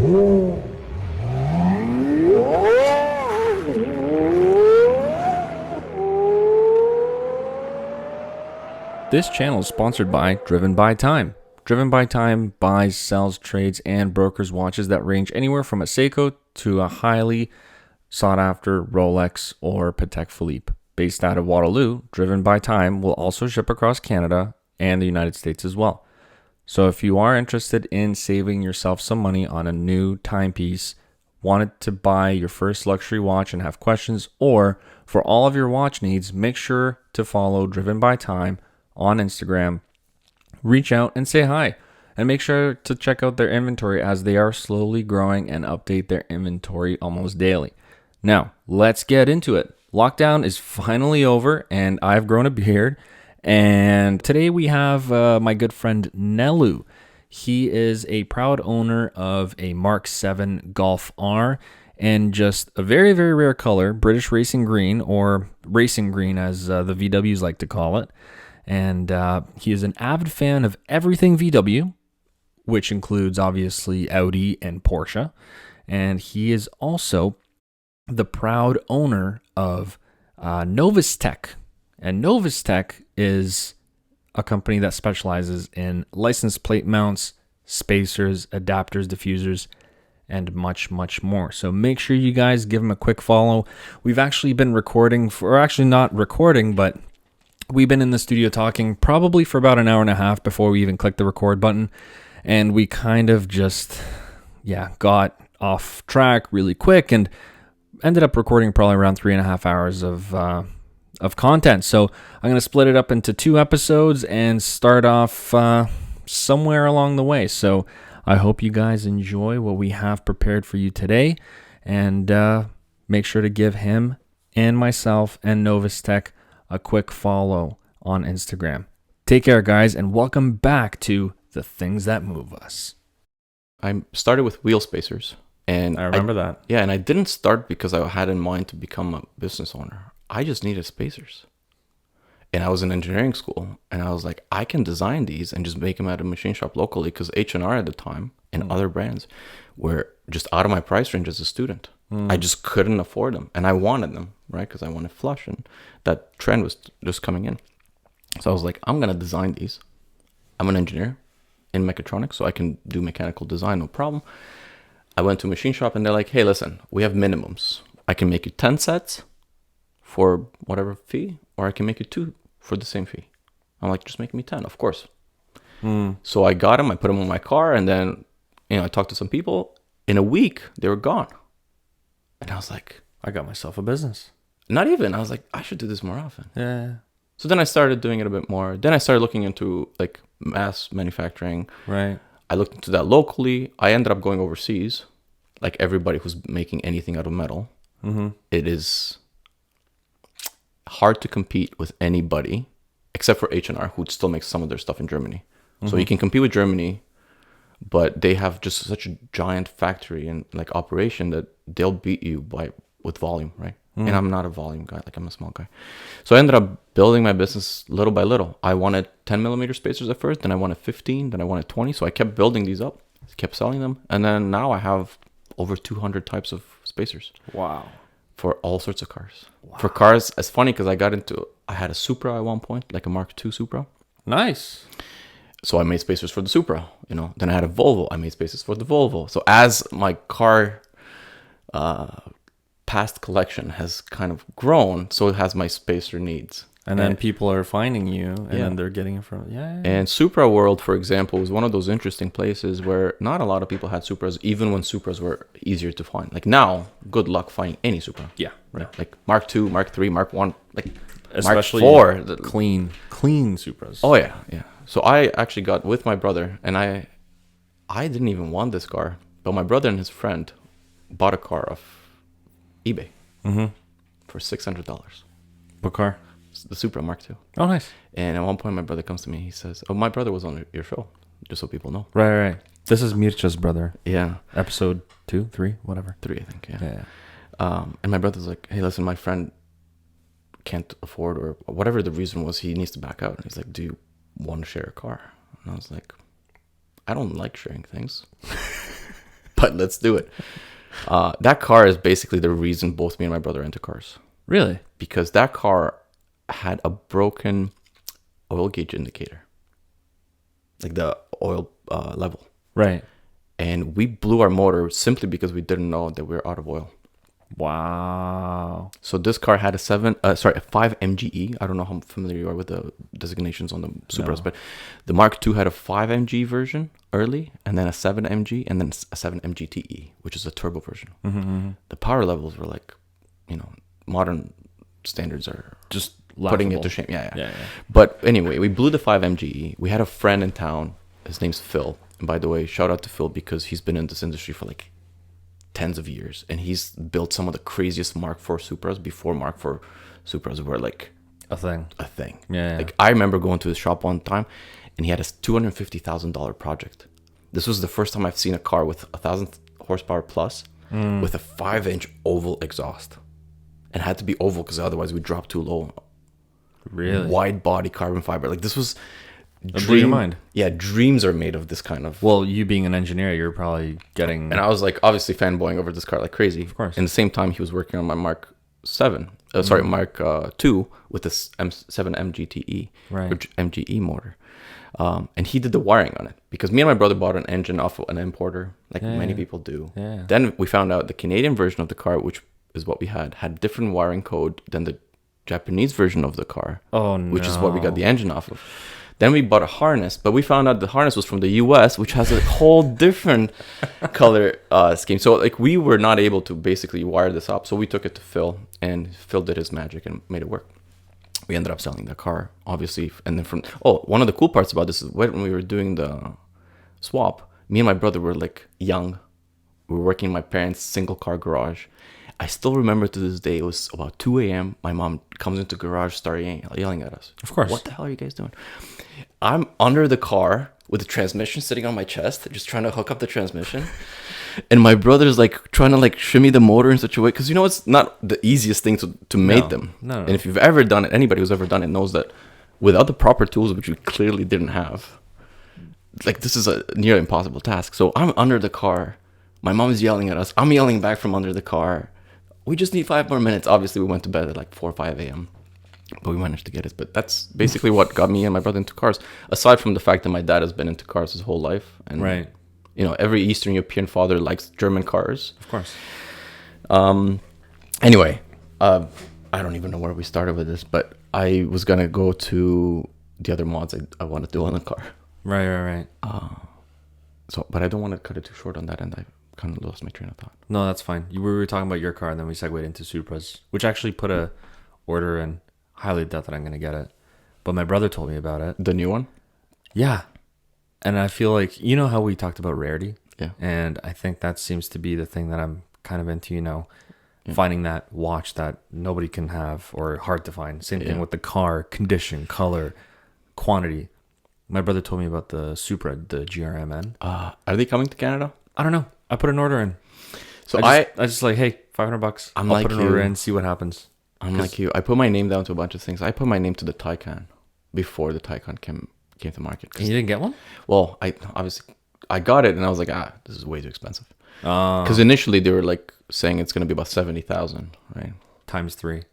This channel is sponsored by Driven by Time. Driven by Time buys, sells, trades, and brokers watches that range anywhere from a Seiko to a highly sought after Rolex or Patek Philippe. Based out of Waterloo, Driven by Time will also ship across Canada and the United States as well. So if you are interested in saving yourself some money on a new timepiece, wanted to buy your first luxury watch and have questions, or for all of your watch needs, make sure to follow Driven by Time on Instagram. Reach out and say hi, and make sure to check out their inventory as they are slowly growing and update their inventory almost daily. Now, let's get into it. Lockdown is finally over and I've grown a beard, and today we have my good friend Nelu. He is a proud owner of a Mark 7 Golf R and just a very, very rare color, British Racing Green, or Racing Green as the VWs like to call it. And he is an avid fan of everything VW, which includes obviously Audi and Porsche. And he is also the proud owner of Novus Tech. And Novus Tech is a company that specializes in license plate mounts, spacers, adapters, diffusers, and much, much more. So make sure you guys give him a quick follow. We've actually been recording or actually not recording, but we've been in the studio talking probably for about an hour and a half before we even clicked the record button. And we kind of just, got off track really quick and ended up recording probably around 3.5 hours of content. So I'm going to split it up into 2 episodes and start off somewhere along the way. So I hope you guys enjoy what we have prepared for you today. And make sure to give him and myself and Novus Tech a quick follow on Instagram. Take care, guys, and welcome back to The Things That Move Us. I started with wheel spacers. And I remember that. Yeah, and I didn't start because I had in mind to become a business owner. I just needed spacers. And I was in engineering school, and I was like, I can design these and just make them at a machine shop locally, because H&R at the time and other brands were just out of my price range as a student. I just couldn't afford them, and I wanted them, right? Because I wanted flush, and that trend was just coming in. So I was like, I'm gonna design these. I'm an engineer in mechatronics, so I can do mechanical design, no problem. I went to a machine shop, and they're like, hey, listen, we have minimums. I can make you 10 sets for whatever fee, or I can make you 2 for the same fee. I'm like, just make me 10, of course. So I got them, I put them on my car, and then I talked to some people. In a week, they were gone. And I was like, I got myself a business. Not even. I was like, I should do this more often. Yeah. So then I started doing it a bit more. Then I started looking into like mass manufacturing. Right. I looked into that locally. I ended up going overseas, like everybody who's making anything out of metal. It is hard to compete with anybody except for H&R, who still makes some of their stuff in Germany. So you can compete with Germany, but they have just such a giant factory and like operation that they'll beat you with volume, right? And I'm not a volume guy, like I'm a small guy. So I ended up building my business little by little. I wanted 10 millimeter spacers at first, then I wanted 15, then I wanted 20. So I kept building these up, kept selling them. And then now I have over 200 types of spacers. Wow. For all sorts of cars. Wow. For cars, it's funny because I had a Supra at one point, like a Mark II Supra. Nice. So I made spacers for the Supra, Then I had a Volvo. I made spacers for the Volvo. So as my car past collection has kind of grown, so it has my spacer needs. And then people are finding you, and then they're getting it from... And Supra World, for example, was one of those interesting places where not a lot of people had Supras, even when Supras were easier to find. Like now, good luck finding any Supra. Yeah. Right. Like Mark II, Mark III, Mark 1, like especially Mark IV. Clean Supras. Oh, yeah. So I actually got with my brother, and I didn't even want this car, but my brother and his friend bought a car off eBay for $600. What car? The Supra Mark II. Oh, nice. And at one point, my brother comes to me. He says, "Oh, my brother was on your show, just so people know." Right. This is Mircha's brother. Yeah. Episode 2, 3, whatever. 3, I think. Yeah. And my brother's like, "Hey, listen, my friend can't afford, or whatever the reason was, he needs to back out." And he's like, "Do you want to share a car?" And I was like, "I don't like sharing things." but let's do it. That car is basically the reason both me and my brother are into cars. Really? Because that car had a broken oil gauge indicator, like the oil level. Right. And we blew our motor simply because we didn't know that we were out of oil. Wow. So this car had a 5 MGE. I don't know how familiar you are with the designations on the Supras, but the Mark II had a 5 MG version early, and then a 7 MG, and then a 7 MGTE, which is a turbo version. Mm-hmm. The power levels were like, modern standards are Just putting it laughable. to shame. Yeah. Yeah. But anyway, we blew the 5 MGE. We had a friend in town. His name's Phil. And by the way, shout out to Phil because he's been in this industry for like tens of years. And he's built some of the craziest Mark IV Supras before Mark IV Supras were like A thing. a thing. Yeah. Like I remember going to his shop one time and he had a $250,000 project. This was the first time I've seen a car with 1,000 horsepower plus with a 5-inch oval exhaust. And it had to be oval because otherwise we'd drop too low. Really? Wide body carbon fiber. Like this was Blew your mind. Yeah, dreams are made of this kind of. Well, you being an engineer, you're probably getting. And I was like obviously fanboying over this car like crazy. Of course. And at the same time, he was working on my Mark 7. Mark 2 with this M7 MGTE Right. or MGE motor. And he did the wiring on it because me and my brother bought an engine off of an importer, like many people do. Yeah. Then we found out the Canadian version of the car, which is what we had different wiring code than the Japanese version of the car. Oh no. Which is what we got the engine off of. Then we bought a harness, but we found out the harness was from the US, which has a whole different color scheme. So like we were not able to basically wire this up. So we took it to Phil, and Phil did his magic and made it work. We ended up selling the car, obviously. And then one of the cool parts about this is when we were doing the swap, me and my brother were like young. We were working in my parents' single car garage. I still remember to this day, it was about 2 a.m. My mom comes into the garage, started yelling at us. Of course. What the hell are you guys doing? I'm under the car with the transmission sitting on my chest, just trying to hook up the transmission. And my brother's like trying to like shimmy the motor in such a way. Because it's not the easiest thing to mate them. No. And if you've ever done it, anybody who's ever done it knows that without the proper tools, which we clearly didn't have, like this is a near impossible task. So I'm under the car. My mom is yelling at us. I'm yelling back from under the car. We just need 5 more minutes. Obviously, we went to bed at like 4 or 5 a.m. But we managed to get it. But that's basically what got me and my brother into cars. Aside from the fact that my dad has been into cars his whole life. And, Right. Every Eastern European father likes German cars. Of course. Anyway, I don't even know where we started with this. But I was going to go to the other mods I want to do on the car. Right. But I don't want to cut it too short on that end. I kind of lost my train of thought. No, that's fine. We were talking about your car, and then we segued into Supras, which actually put a order in. Highly doubt that I'm going to get it. But my brother told me about it. The new one? Yeah. And I feel like, how we talked about rarity? Yeah. And I think that seems to be the thing that I'm kind of into, finding that watch that nobody can have or hard to find. Same thing with the car, condition, color, quantity. My brother told me about the Supra, the GRMN. Are they coming to Canada? I don't know. I put an order in. So I just like, hey, $500. I'll like put an order in, see what happens. I'm like you. I put my name down to a bunch of things. I put my name to the Taycan before the Taycan came to market. And you didn't get one? Well, I got it and I was like, this is way too expensive. Oh. Because initially they were like saying it's going to be about 70,000, right? Times 3.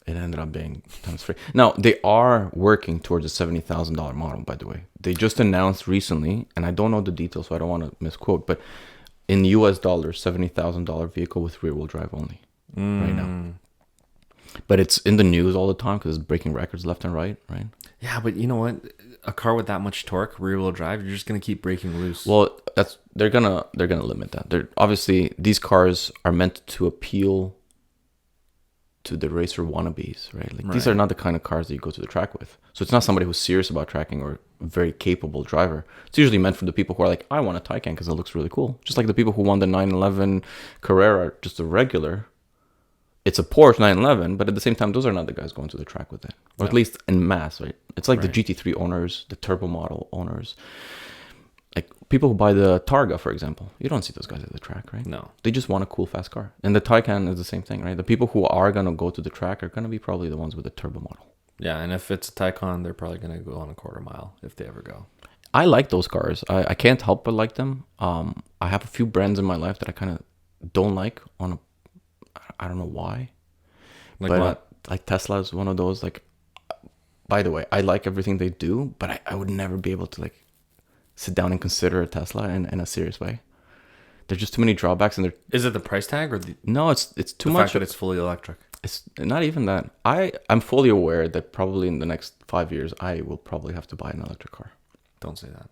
It ended up being times 3. Now, they are working towards a $70,000 model, by the way. They just announced recently, and I don't know the details, so I don't want to misquote, but in US dollars, $70,000 vehicle with rear-wheel drive only right now. But it's in the news all the time because it's breaking records left and right? Yeah, but you know what? A car with that much torque, rear-wheel drive, you're just gonna keep breaking loose. Well, they're gonna limit that. They're obviously these cars are meant to appeal to the racer wannabes, right? Like these are not the kind of cars that you go to the track with. So it's not somebody who's serious about tracking or a very capable driver. It's usually meant for the people who are like, I want a Taycan because it looks really cool. Just like the people who want the 911 Carrera, just a regular. It's a Porsche 911, but at the same time, those are not the guys going to the track with it. Or at least en masse, right? It's like the GT3 owners, the turbo model owners. Like people who buy the Targa, for example. You don't see those guys at the track, right? No. They just want a cool, fast car. And the Taycan is the same thing, right? The people who are going to go to the track are going to be probably the ones with the turbo model. Yeah, and if it's a Taycan, they're probably going to go on a quarter mile if they ever go. I like those cars. I can't help but like them. I have a few brands in my life that I kind of don't like I don't know why. Like But what? like Tesla is one of those. Like, by the way, I like everything they do, but I would never be able to like sit down and consider a Tesla in a serious way. There's just too many drawbacks, and Is it the price tag or no, it's too the much. fact that it's fully electric? It's not even that. I'm fully aware that probably in the next 5 years I will probably have to buy an electric car Don't say that.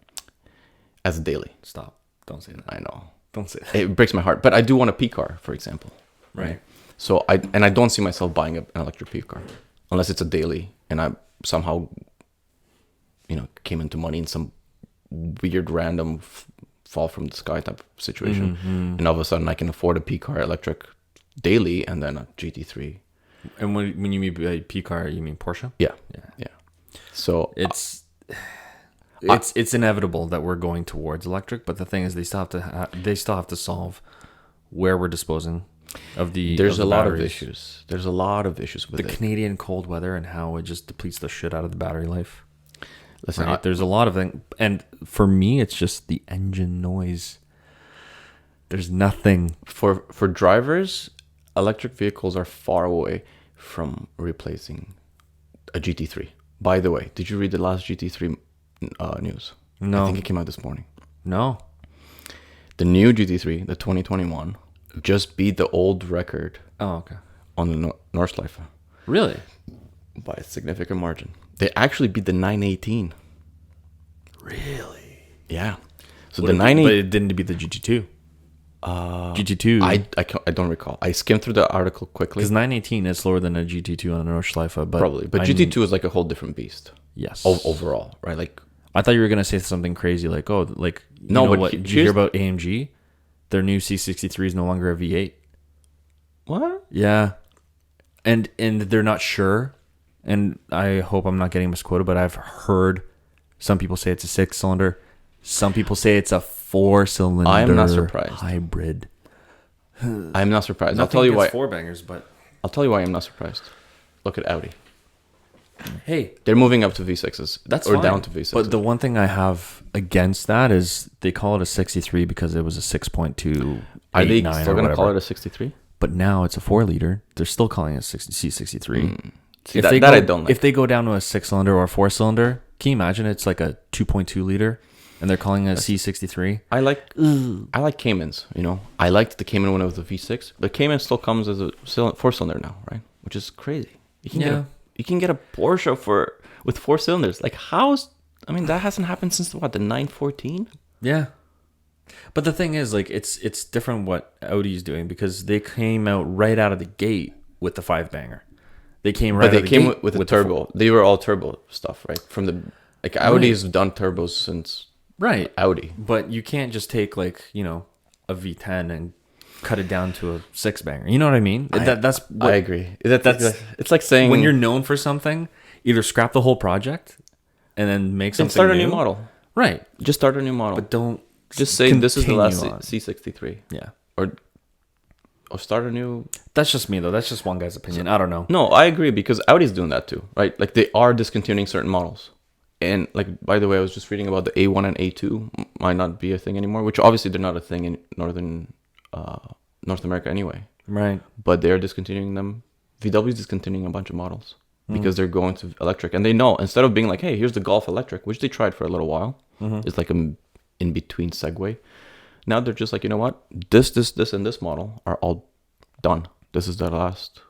as a daily. Stop. Don't say that. I know Don't say that. it breaks my heart, but I do want a P car, for example. Right. So I don't see myself buying an electric P car unless it's a daily, and I somehow, came into money in some weird random fall from the sky type of situation, and all of a sudden I can afford a P car electric daily and then a GT3. And when you mean by P car, you mean Porsche? Yeah, Yeah. yeah. So It's inevitable that we're going towards electric, but the thing is, they still have to solve where we're disposing of the. there's of a the lot of batteries. issues. There's a lot of issues with The it. Canadian cold weather and how it just depletes the shit out of the battery life. Listen, Right? There's a lot of things, and for me, it's just the engine noise. There's nothing. for drivers, electric vehicles are far away from replacing a GT3. By the way, did you read the last GT3 news? No. I think it came out this morning. No. The new GT3, the 2021, just beat the old record Oh, okay. on the Nordschleife Really? by a significant margin. They actually beat the 918. Really? Yeah. So But the it 918, didn't beat the GT2. GT2. I don't recall. I skimmed through the article quickly. Because 918 is slower than a GT2 on a Nordschleife, but Probably. But GT2 is like a whole different beast. Yes. Overall, right? Like, I thought you were gonna say something crazy like, oh, like No, but what? Did you hear about AMG? Their new C63 is no longer a V8. what? Yeah, and they're not sure. And I hope I'm not getting misquoted, but I've heard some people say it's a 6-cylinder. Some people say it's a 4-cylinder. I am not surprised. Hybrid. I'm not surprised. I'll Nothing tell you why. against four bangers, but I'll tell you why I'm not surprised. Look at Audi. hey, They're moving up to V6s. that's or fine. down to V6s. But the one thing I have against that is they call it a 63 because it was a 6.2. Are they 8.9 still or going to call whatever. it a 63? But now it's a 4-liter. They're still calling it C63. See, that I don't like. If they go down to a 6-cylinder or a 4-cylinder, can you imagine it's like a 2.2 liter and they're calling it a C63? I like Caymans, I liked the Cayman when it was a V6, but Cayman still comes as a 4-cylinder now, right? Which is crazy. You can get a Porsche with 4 cylinders. Like, that hasn't happened since the 914? Yeah. But the thing is, like, it's different what Audi's doing because they came out right out of the gate with the 5-banger. They came right But out they of the came gate with a the turbo. They were all turbo stuff, right? Audi's done turbos since Right. Audi. But you can't just take a V10 and cut it down to a 6-banger. You know what I mean? I agree. It's like saying when you're known for something, either scrap the whole project and then make something and start a new new model. Right. Just start a new model. But don't just say this is the last continue on. C63. Yeah. Or start a new. That's just me though. That's just one guy's opinion. I don't know. No, I agree because Audi's doing that too, right? Like they are discontinuing certain models. And by the way, I was just reading about the A1 and A2 might not be a thing anymore, which obviously they're not a thing in North America anyway. Right. But they're discontinuing them. VW is discontinuing a bunch of models because they're going to electric. And they know, instead of being like, hey, here's the Golf electric, which they tried for a little while. It's like a in-between segue. Now they're just like, you know what? This, and this model are all done. This is the last,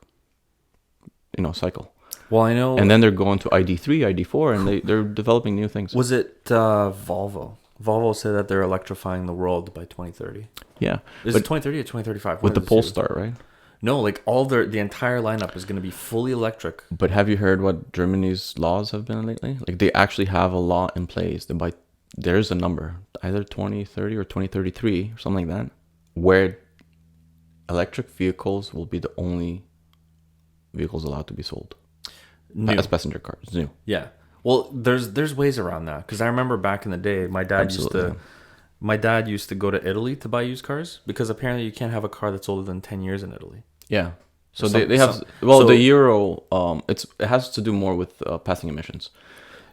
cycle. Well, I know. And then they're going to ID3, ID4, and they're developing new things. Was it Volvo? Volvo said that they're electrifying the world by 2030. Yeah. Is it 2030 or 2035? With the Polestar, right? No, like the entire lineup is going to be fully electric. But have you heard what Germany's laws have been lately? Like they actually have a law in place that there's a number, either 2030 or 2033 or something like that, where electric vehicles will be the only vehicles allowed to be sold. New. As passenger cars, new. Yeah. Well, there's ways around that because I remember back in the day, my dad used to go to Italy to buy used cars because apparently you can't have a car that's older than 10 years in Italy. Yeah. So Some- they have some- well so- the Euro it has to do more with passing emissions.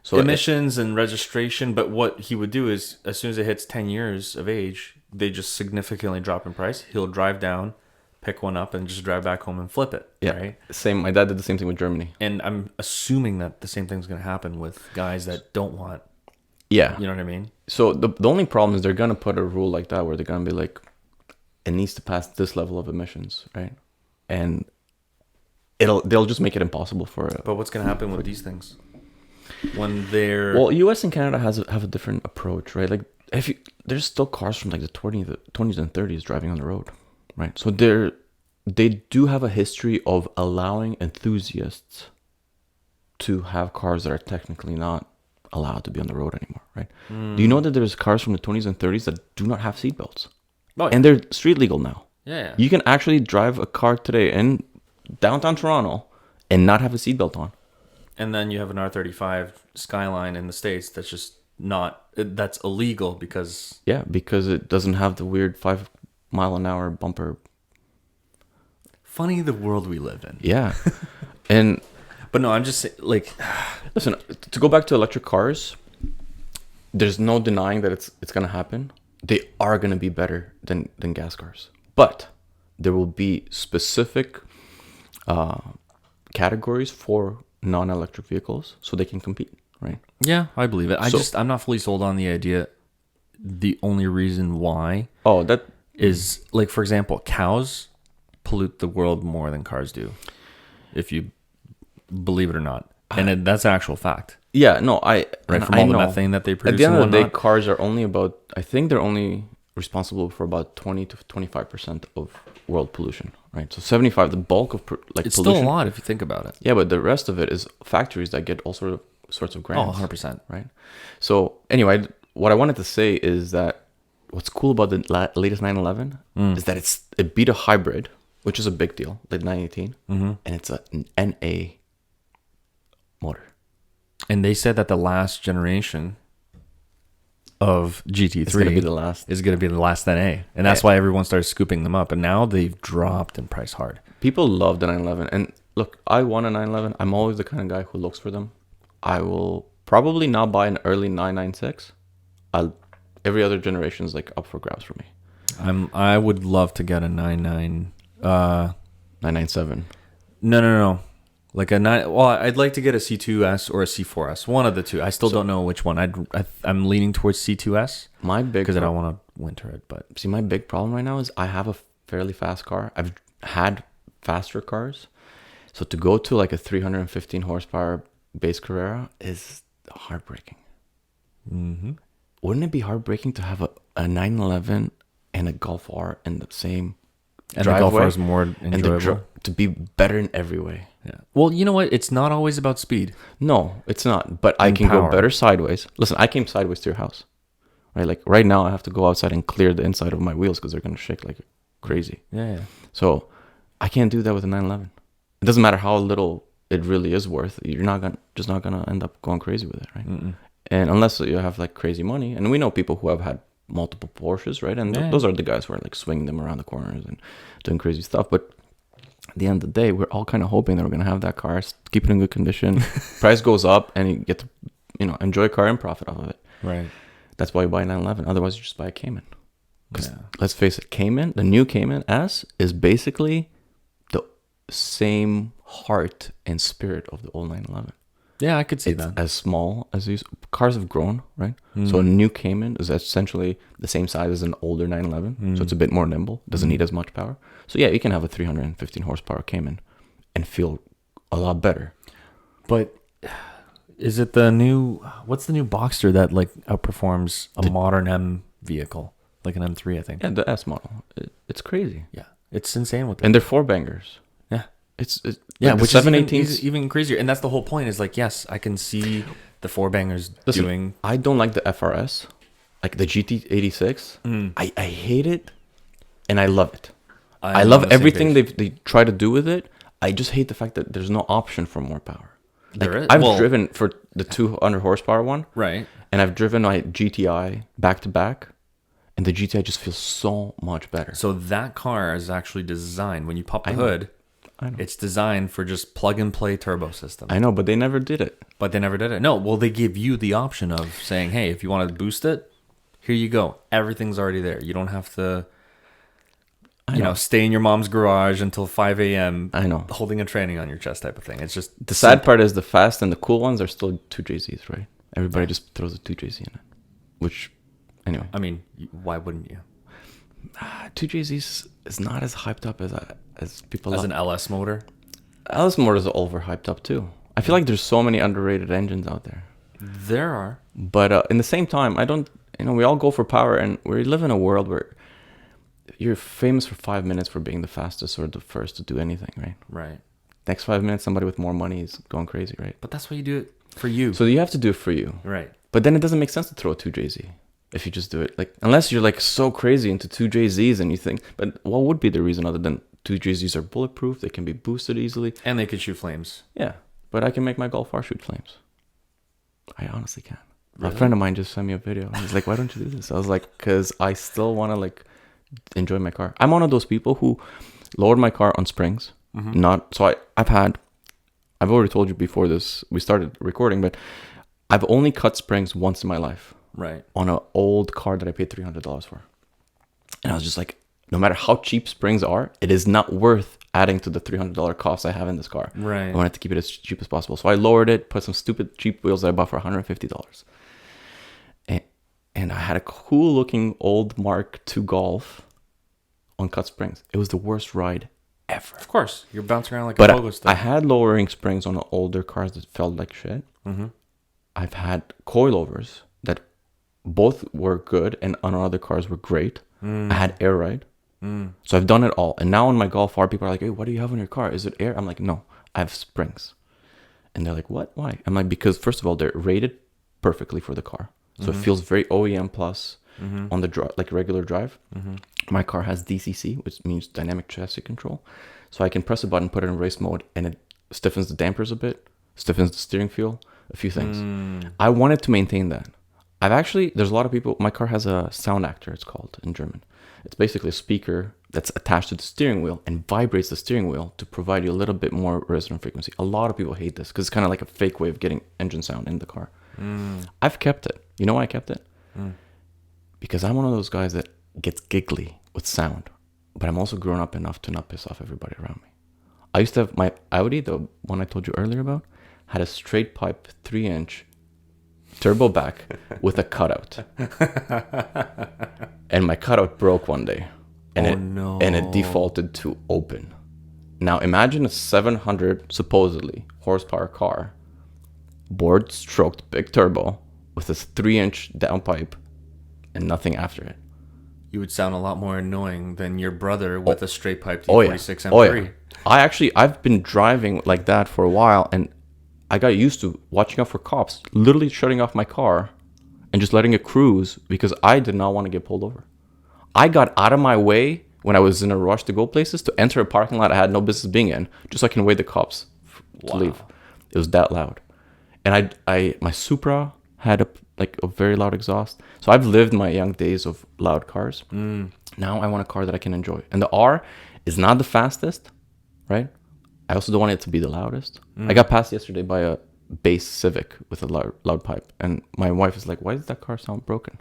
So emissions and registration. But what he would do is, as soon as it hits 10 years of age, they just significantly drop in price. He'll drive down, pick one up, and just drive back home and flip it. yeah, Right. same. My dad did the same thing with Germany. And I'm assuming that the same thing's going to happen with guys that don't want. Yeah. You know what I mean? So the only problem is they're gonna put a rule like that where they're gonna be like, it needs to pass this level of emissions, right? And they'll just make it impossible for it. But what's going to happen with these things when they're Well, U.S. and Canada have a different approach, right? Like there's still cars from like the 20s and 30s driving on the road, right? So they do have a history of allowing enthusiasts to have cars that are technically not allowed to be on the road anymore, right? Do you know that there's cars from the 20s and 30s that do not have seatbelts? Oh, yeah. And they're street legal now. Yeah. You can actually drive a car today in downtown Toronto and not have a seatbelt on. And then you have an R35 Skyline in the States that's just not, that's illegal because... Yeah, because it doesn't have the weird 5-mile-an-hour bumper. Funny the world we live in. Yeah. And But no, I'm just saying, like... listen, to go back to electric cars, there's no denying that it's going to happen. They are going to be better than gas cars. But there will be specific categories for non-electric vehicles so they can compete, right? Yeah, I believe it. So- I'm not fully sold on the idea. The only reason why Oh, that... is, like, for example, cows pollute the world more than cars do, if you believe it or not. And that's an actual fact. Yeah, no, Right, from all the methane that they produce. At the end and of the day, whatnot. cars are only about, I think they're only responsible for about 20 to 25% of world pollution, right? So 75, the bulk of It's pollution. still a lot if you think about it. Yeah, but the rest of it is factories that get all sorts of grants. Oh, 100%. Right? So anyway, what I wanted to say is that what's cool about the latest 911 is that it beat a hybrid, which is a big deal, the 918, and it's an NA motor. And they said that the last generation of GT3 It's gonna be the last. is going to be the last NA. And that's why everyone started scooping them up. And now they've dropped in price hard. People love the 911. And look, I want a 911. I'm always the kind of guy who looks for them. I will probably not buy an early 996. Every other generation is like up for grabs for me. I would love to get a 99. 997. No. Like a 9. Well, I'd like to get a C2S or a C4S. One of the two. I still don't know which one. I'm leaning towards C2S My big because I don't want to winter it. But see, my big problem right now is I have a fairly fast car. I've had faster cars, so to go to like a 315 horsepower base Carrera is heartbreaking. Wouldn't it be heartbreaking to have a 911 and a Golf R in the same and the Golf R is more and enjoyable. to be better in every way? Yeah. Well, you know what? It's not always about speed. No, it's not. But I And can power. go better sideways. Listen, I came sideways to your house, right? Like right now, I have to go outside and clear the inside of my wheels because they're gonna shake like crazy. Yeah. So I can't do that with a 911. It doesn't matter how little it really is worth. You're not gonna end up going crazy with it, right? And unless you have like crazy money, and we know people who have had multiple Porsches, right? And those are the guys who are like swinging them around the corners and doing crazy stuff. But at the end of the day, we're all kind of hoping that we're gonna have that car, keep it in good condition. Price goes up, and you get to enjoy a car and profit off of it. Right. That's why you buy a 911. Otherwise, you just buy a Cayman. Because let's face it, Cayman, the new Cayman S, is basically the same heart and spirit of the old 911. Yeah, I could see It's that. as small as these cars have grown, right? So a new Cayman is essentially the same size as an older 911. So it's a bit more nimble, doesn't need as much power. So yeah, you can have a 315 horsepower Cayman and feel a lot better. But is it the new? What's the new Boxster that like outperforms a modern M vehicle, like an M3, I think? Yeah, the S model. It's crazy. Yeah, it's insane with them. And they're four bangers. Yeah, It's yeah, like which the is even, 718s. is even crazier. And that's the whole point. Is like, yes, I can see the four bangers Listen, doing. I don't like the FRS, like the GT86. I hate it, and I love it. I I'm love on the same everything page. they try to do with it. I just hate the fact that there's no option for more power. There is. I've Well, driven for the 200 horsepower one, right. and I've driven my GTI back to back, and the GTI just feels so much better. So that car is actually designed when you pop the I know. hood. I know. It's designed for just plug and play turbo system. I know, but they never did it. But they never did it. No, well, they give you the option of saying, hey, if you want to boost it, here you go. Everything's already there. You don't have to, stay in your mom's garage until 5 a.m. I know. holding a training on your chest type of thing. It's just The sad part is the fast and the cool ones are still 2JZs, right? Everybody just throws a 2JZ in it. Which, anyway. I mean, why wouldn't you? 2JZs is not as hyped up as people As like. an LS motor? LS motors are overhyped up too. I feel like there's so many underrated engines out there. There are. But in the same time, I don't, we all go for power, and we live in a world where you're famous for 5 minutes for being the fastest or the first to do anything, right? Right. Next 5 minutes, somebody with more money is going crazy, right? But that's why you do it for you. So you have to do it for you. Right. But then it doesn't make sense to throw a 2JZ if you just do it. Like, unless you're like so crazy into 2JZs and you think, but what would be the reason other than 2JZs are bulletproof? They can be boosted easily. And they could shoot flames. Yeah. But I can make my Golf R shoot flames. I honestly can. Really? A friend of mine just sent me a video. He's like, why don't you do this? I was like, because I still want to like enjoy my car. I'm one of those people who lowered my car on springs. Mm-hmm. I've already told you before this, we started recording, but I've only cut springs once in my life. Right. On an old car that I paid $300 for. And I was just like, no matter how cheap springs are, it is not worth adding to the $300 cost I have in this car. Right. I wanted to keep it as cheap as possible. So I lowered it, put some stupid cheap wheels that I bought for $150. And I had a cool looking old Mark II Golf on cut springs. It was the worst ride ever. Of course. You're bouncing around like But a pogo stick. I had lowering springs on older cars that felt like shit. Mm-hmm. I've had coilovers that both were good and on other cars were great. I had air ride. So I've done it all. And now on my Golf R, people are like, hey, what do you have on your car? Is it air? I'm like, no, I have springs. And they're like, what? Why? I'm like, because first of all, they're rated perfectly for the car. So it feels very OEM plus on the like regular drive. My car has DCC, which means dynamic chassis control. So I can press a button, put it in race mode, and it stiffens the dampers a bit, stiffens the steering feel, a few things. I wanted to maintain that. There's a lot of people, my car has a sound actor, it's called in German. It's basically a speaker that's attached to the steering wheel and vibrates the steering wheel to provide you a little bit more resonant frequency. A lot of people hate this because it's kind of like a fake way of getting engine sound in the car. I've kept it. You know why I kept it? Because I'm one of those guys that gets giggly with sound, but I'm also grown up enough to not piss off everybody around me. I used to have my Audi, the one I told you earlier about, had a straight pipe 3-inch turbo back with a cutout. And my cutout broke one day. And it defaulted to open. Now imagine a 700 supposedly horsepower car, board stroked big turbo with a 3-inch downpipe and nothing after it. You would sound a lot more annoying than your brother with a straight pipe Oh T46 yeah. M3. Oh yeah. I've been driving like that for a while, and I got used to watching out for cops, literally shutting off my car and just letting it cruise because I did not want to get pulled over. I got out of my way when I was in a rush to go places to enter a parking lot I had no business being in, just so I can wait the cops to leave. It was that loud. And my Supra had a very loud exhaust. So I've lived my young days of loud cars. Now I want a car that I can enjoy. And the R is not the fastest, right? I also don't want it to be the loudest. I got passed yesterday by a base Civic with a loud pipe. And my wife is like, why does that car sound broken?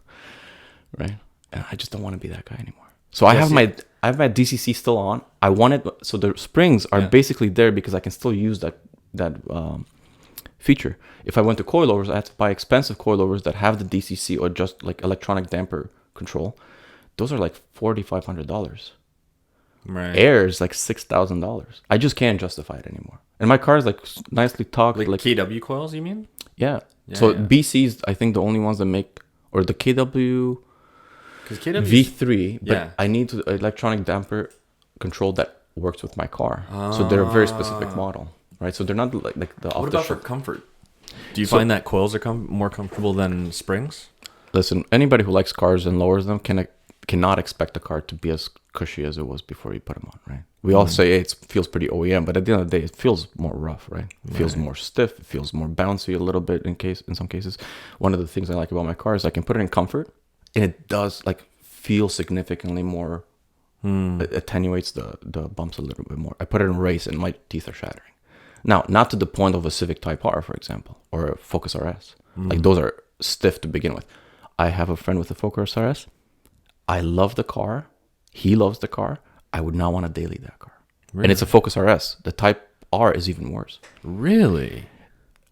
Right? And I just don't want to be that guy anymore. So I have my DCC still on. I want it. So the springs are basically there because I can still use that feature. If I went to coilovers, I had to buy expensive coilovers that have the DCC or just like electronic damper control. Those are like $4,500. Right. Air is like $6,000. I just can't justify it anymore. And my car is like nicely talked. Like KW coils, you mean? Yeah. So BC's, I think the only ones that make, or the KW V3. But I need electronic damper control that works with my car. So they're a very specific model, right? So they're not like the. What about for comfort? Do you find that coils are more comfortable than springs? Listen, anybody who likes cars and lowers them cannot expect the car to be as cushy as it was before you put them on, right? We all say it feels pretty OEM, but at the end of the day, it feels more rough, right? It feels more stiff. It feels more bouncy a little bit in some cases. One of the things I like about my car is I can put it in comfort, and it does like feel significantly more It attenuates the bumps a little bit more. I put it in race and my teeth are shattering. Now, not to the point of a Civic Type R, for example, or a Focus RS. Like those are stiff to begin with. I have a friend with a Focus RS. I love the car. He loves the car. I would not want to daily that car. Really? And it's a Focus RS. The Type R is even worse. Really?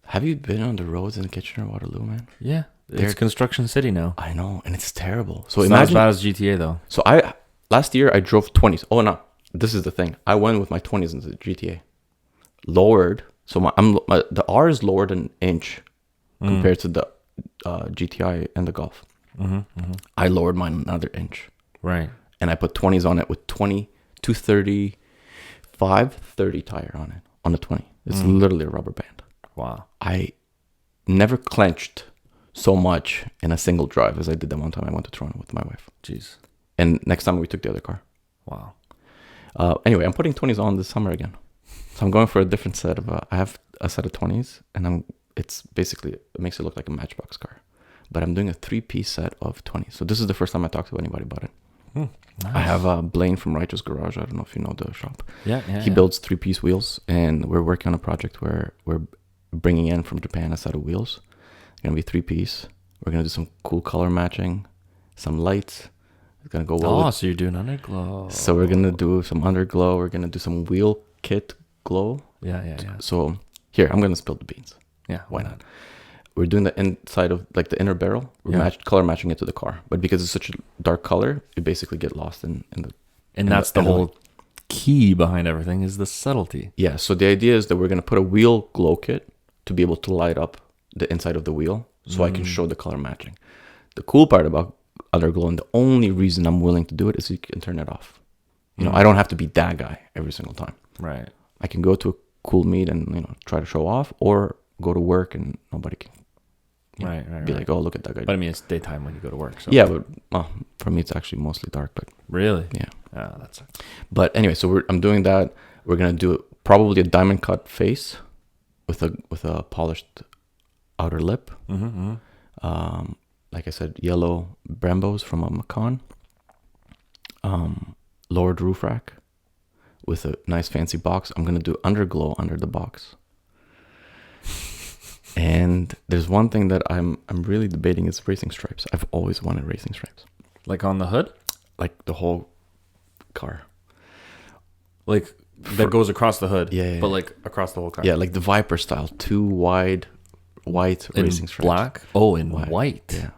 Have you been on the roads in Kitchener-Waterloo, man? Yeah. They're- It's construction city now. I know, and it's terrible. So It's not as imagine. bad as GTA though. So last year I drove 20s. Oh no, this is the thing. I went with my 20s into the GTA. Lowered. So the R is lowered an inch compared to the GTI and the Golf. I lowered mine another inch, Right. and I put 20s on it with 230 tire on it on the 20. It's literally a rubber band. Wow. I never clenched so much in a single drive as I did that one time I went to Toronto with my wife. Jeez. And next time we took the other car. Wow. Anyway, I'm putting 20s on this summer again. So I'm going for a different set of. I have a set of 20s, and it's basically, it makes it look like a Matchbox car. But I'm doing a 3-piece set of 20s. So this is the first time I talked to anybody about it. Nice. I have Blaine from Righteous Garage. I don't know if you know the shop. Yeah. He builds 3-piece wheels, and we're working on a project where we're bringing in from Japan a set of wheels. It's gonna be 3-piece. We're gonna do some cool color matching, some lights. It's gonna go well. So you're doing underglow. So we're gonna do some underglow. We're gonna do some wheel kit glow. Yeah. So here, I'm gonna spill the beans. Yeah. Why not? We're doing the inside of like the inner barrel. We're Yeah. color matching it to the car, but because it's such a dark color, you basically get lost in the. And that's the whole key behind everything is the subtlety. Yeah. So the idea is that we're gonna put a wheel glow kit to be able to light up the inside of the wheel, so I can show the color matching. The cool part about underglow, and the only reason I'm willing to do it, is you can turn it off. You know, I don't have to be that guy every single time. Right. I can go to a cool meet and try to show off, or go to work and nobody can be like, oh, look at that guy. But I mean, it's daytime when you go to work. So. Yeah, but for me it's actually mostly dark. But Really? yeah. That's. But anyway, so I'm doing that. We're gonna do probably a diamond cut face with a polished outer lip. Like I said, yellow Brembos from a Macan. Lowered roof rack with a nice fancy box. I'm gonna do underglow under the box. And there's one thing that I'm really debating is racing stripes. I've always wanted racing stripes, Like on the hood? like the whole car. Like that goes across the hood. Yeah. But like across the whole car. Yeah, like the Viper style, 2 wide white In racing stripes. black? Oh, in white. Yeah.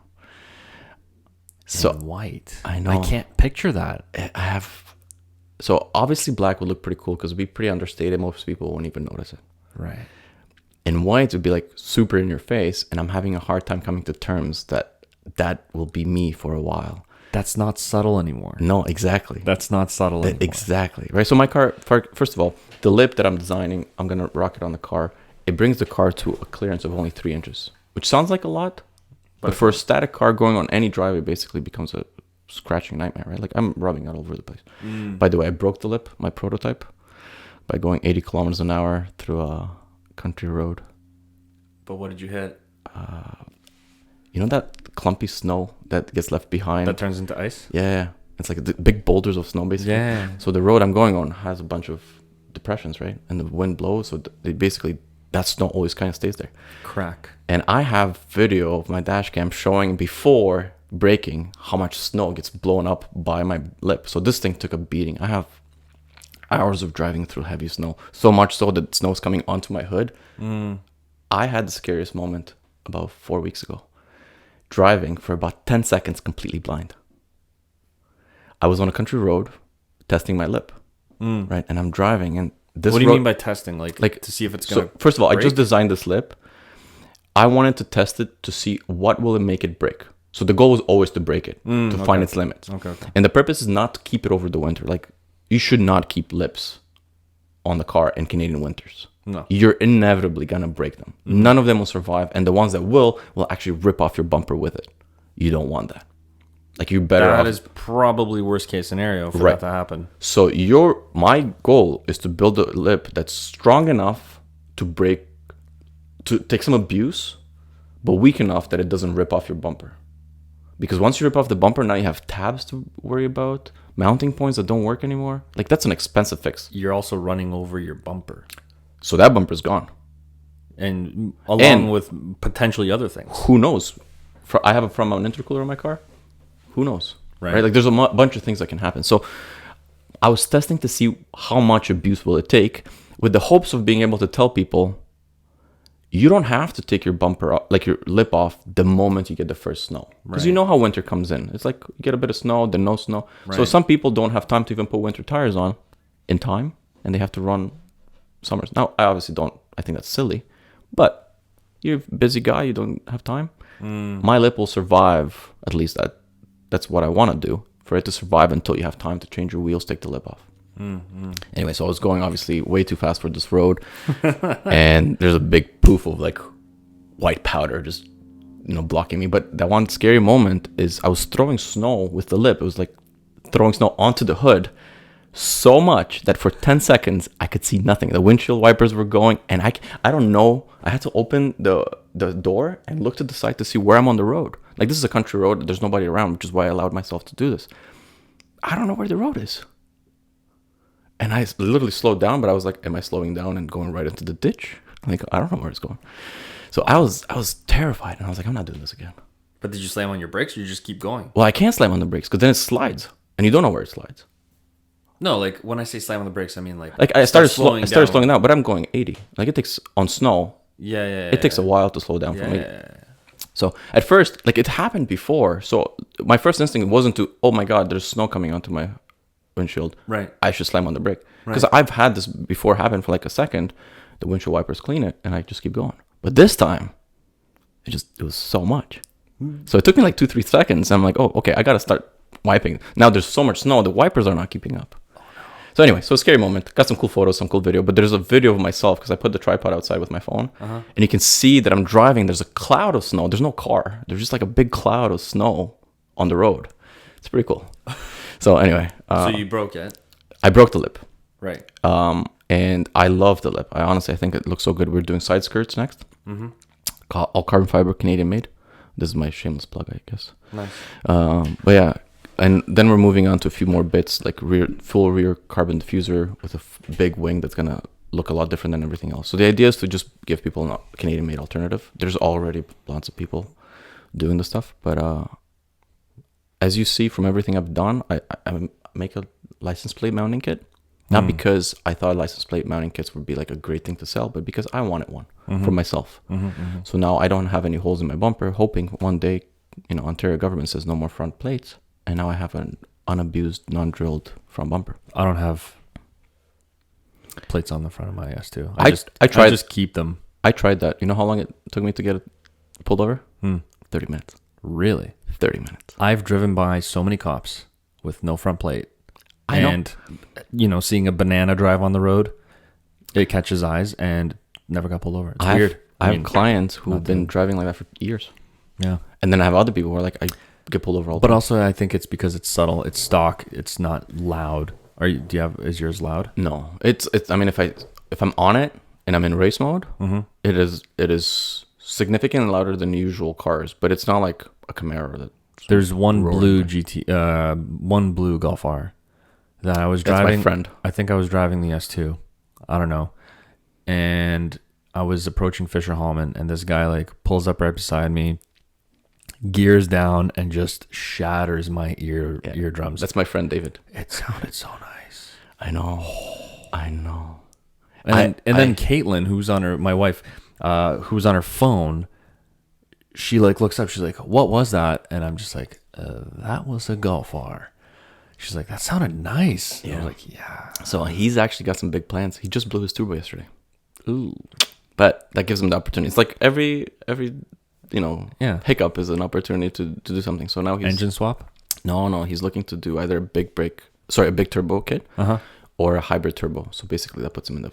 So In white. I know. I can't picture that. I have. So obviously black would look pretty cool because it'd be pretty understated. Most people won't even notice it. Right. In white, it'd be like super in your face, and I'm having a hard time coming to terms that will be me for a while. That's not subtle anymore. No, exactly. That's not subtle anymore. Exactly. Right. So my car, first of all, the lip that I'm designing, I'm gonna rock it on the car. It brings the car to a clearance of only 3 inches, which sounds like a lot, but for a static car going on any drive, it basically becomes a scratching nightmare, right? Like I'm rubbing it all over the place. By the way, I broke the lip, my prototype, by going 80 kilometers an hour through a country road. But what did you hit? You know that clumpy snow that gets left behind? That turns into ice? Yeah. It's like the big boulders of snow, basically. Yeah. So the road I'm going on has a bunch of depressions, right? And the wind blows, so that snow always kind of stays there. Crack. And I have video of my dash cam showing before braking how much snow gets blown up by my lip. So this thing took a beating. I have hours of driving through heavy snow, so much so that snow's coming onto my hood. I had the scariest moment about 4 weeks ago, driving for about 10 seconds completely blind. I was on a country road testing my lip, right? And I'm driving, and this. What do you mean by testing? Like to see if it's gonna. So first of all, break? I just designed this lip. I wanted to test it to see what will it make it break. So the goal was always to break it, to find its limits. Okay. And the purpose is not to keep it over the winter. Like, you should not keep lips on the car in Canadian winters. No. You're inevitably gonna break them. None of them will survive, and the ones that will actually rip off your bumper with it. You don't want that. Like, you're better off. That is probably worst case scenario for that to happen. So my goal is to build a lip that's strong enough to break, to take some abuse, but weak enough that it doesn't rip off your bumper. Because once you rip off the bumper, now you have tabs to worry about, mounting points that don't work anymore. Like, that's an expensive fix. You're also running over your bumper. So that bumper's gone. And along with potentially other things. Who knows? I have a front mount intercooler in my car. Who knows? Right. Like, there's a bunch of things that can happen. So I was testing to see how much abuse will it take, with the hopes of being able to tell people, you don't have to take your bumper off, like your lip off, the moment you get the first snow. Because you know how winter comes in. It's like you get a bit of snow, then no snow. Right. So some people don't have time to even put winter tires on in time, and they have to run summers. Now, I obviously don't. I think that's silly. But you're a busy guy. You don't have time. My lip will survive. At least that's what I want to do. For it to survive until you have time to change your wheels, take the lip off. Anyway, so I was going obviously way too fast for this road, and there's a big poof of like white powder just blocking me. But that one scary moment is I was throwing snow with the lip. It was like throwing snow onto the hood so much that for 10 seconds I could see nothing. The windshield wipers were going, and I don't know. I had to open the door and look to the side to see where I'm on the road. Like, this is a country road. There's nobody around, which is why I allowed myself to do this. I don't know where the road is. And I literally slowed down, but I was like, am I slowing down and going right into the ditch? Like, I don't know where it's going. So I was terrified, and I was like, I'm not doing this again. But did you slam on your brakes, or you just keep going? Well, I can't slam on the brakes because then it slides, and you don't know where it slides. No, like when I say slam on the brakes, I mean like I started slowing down, but I'm going 80. Like, it takes on snow. Yeah. It takes a while to slow down for me. So at first, like, it happened before. So my first instinct wasn't to, oh my God, there's snow coming onto my windshield. Right. I should slam on the brake. Because I've had this before happen for like a second. The windshield wipers clean it, and I just keep going. But this time, it was so much. So it took me like 2-3 seconds. And I'm like, oh, okay, I got to start wiping. Now there's so much snow, the wipers are not keeping up. So anyway, so a scary moment. Got some cool photos, some cool video. But there's a video of myself because I put the tripod outside with my phone. And you can see that I'm driving. There's a cloud of snow. There's no car. There's just like a big cloud of snow on the road. It's pretty cool. So anyway. So you broke it? I broke the lip. Right. And I love the lip. I think it looks so good. We're doing side skirts next. All carbon fiber, Canadian made. This is my shameless plug, I guess. Nice. But yeah. And then we're moving on to a few more bits, like full rear carbon diffuser with a big wing that's going to look a lot different than everything else. So the idea is to just give people a Canadian-made alternative. There's already lots of people doing the stuff. But as you see from everything I've done, I make a license plate mounting kit. Not because I thought license plate mounting kits would be like a great thing to sell, but because I wanted one for myself. So now I don't have any holes in my bumper, hoping one day, Ontario government says no more front plates. And now I have an unabused, non-drilled front bumper. I don't have plates on the front of my S2. I tried. I just keep them. I tried that. You know how long it took me to get it pulled over? 30 minutes. Really? 30 minutes. I've driven by so many cops with no front plate. I know. Seeing a banana drive on the road, it catches eyes and never got pulled over. It's weird. I have clients who've been driving like that for years. Yeah. And then I have other people who are like, I get pulled over all the time. But also, I think it's because it's subtle. It's stock. It's not loud. Is yours loud? No. It's. I mean, if I'm on it and I'm in race mode, it is significantly louder than usual cars. But it's not like a Camaro. There's one blue one blue Golf R that I was driving. That's my friend. I think I was driving the S2. I don't know. And I was approaching Fisher Hallman, and this guy like pulls up right beside me, gears down, and just shatters my eardrums. That's my friend David. It sounded so nice. I know. And then Caitlin, my wife, who's on her phone, she like looks up. She's like, "What was that?" And I'm just like, "That was a Golf R." She's like, "That sounded nice." Yeah. I was like, "Yeah." So he's actually got some big plans. He just blew his turbo yesterday. Ooh. But that gives him the opportunity. It's like every hiccup is an opportunity to do something. So now he's engine swap. No, he's looking to do either a big turbo kit, or a hybrid turbo. So basically, that puts him in the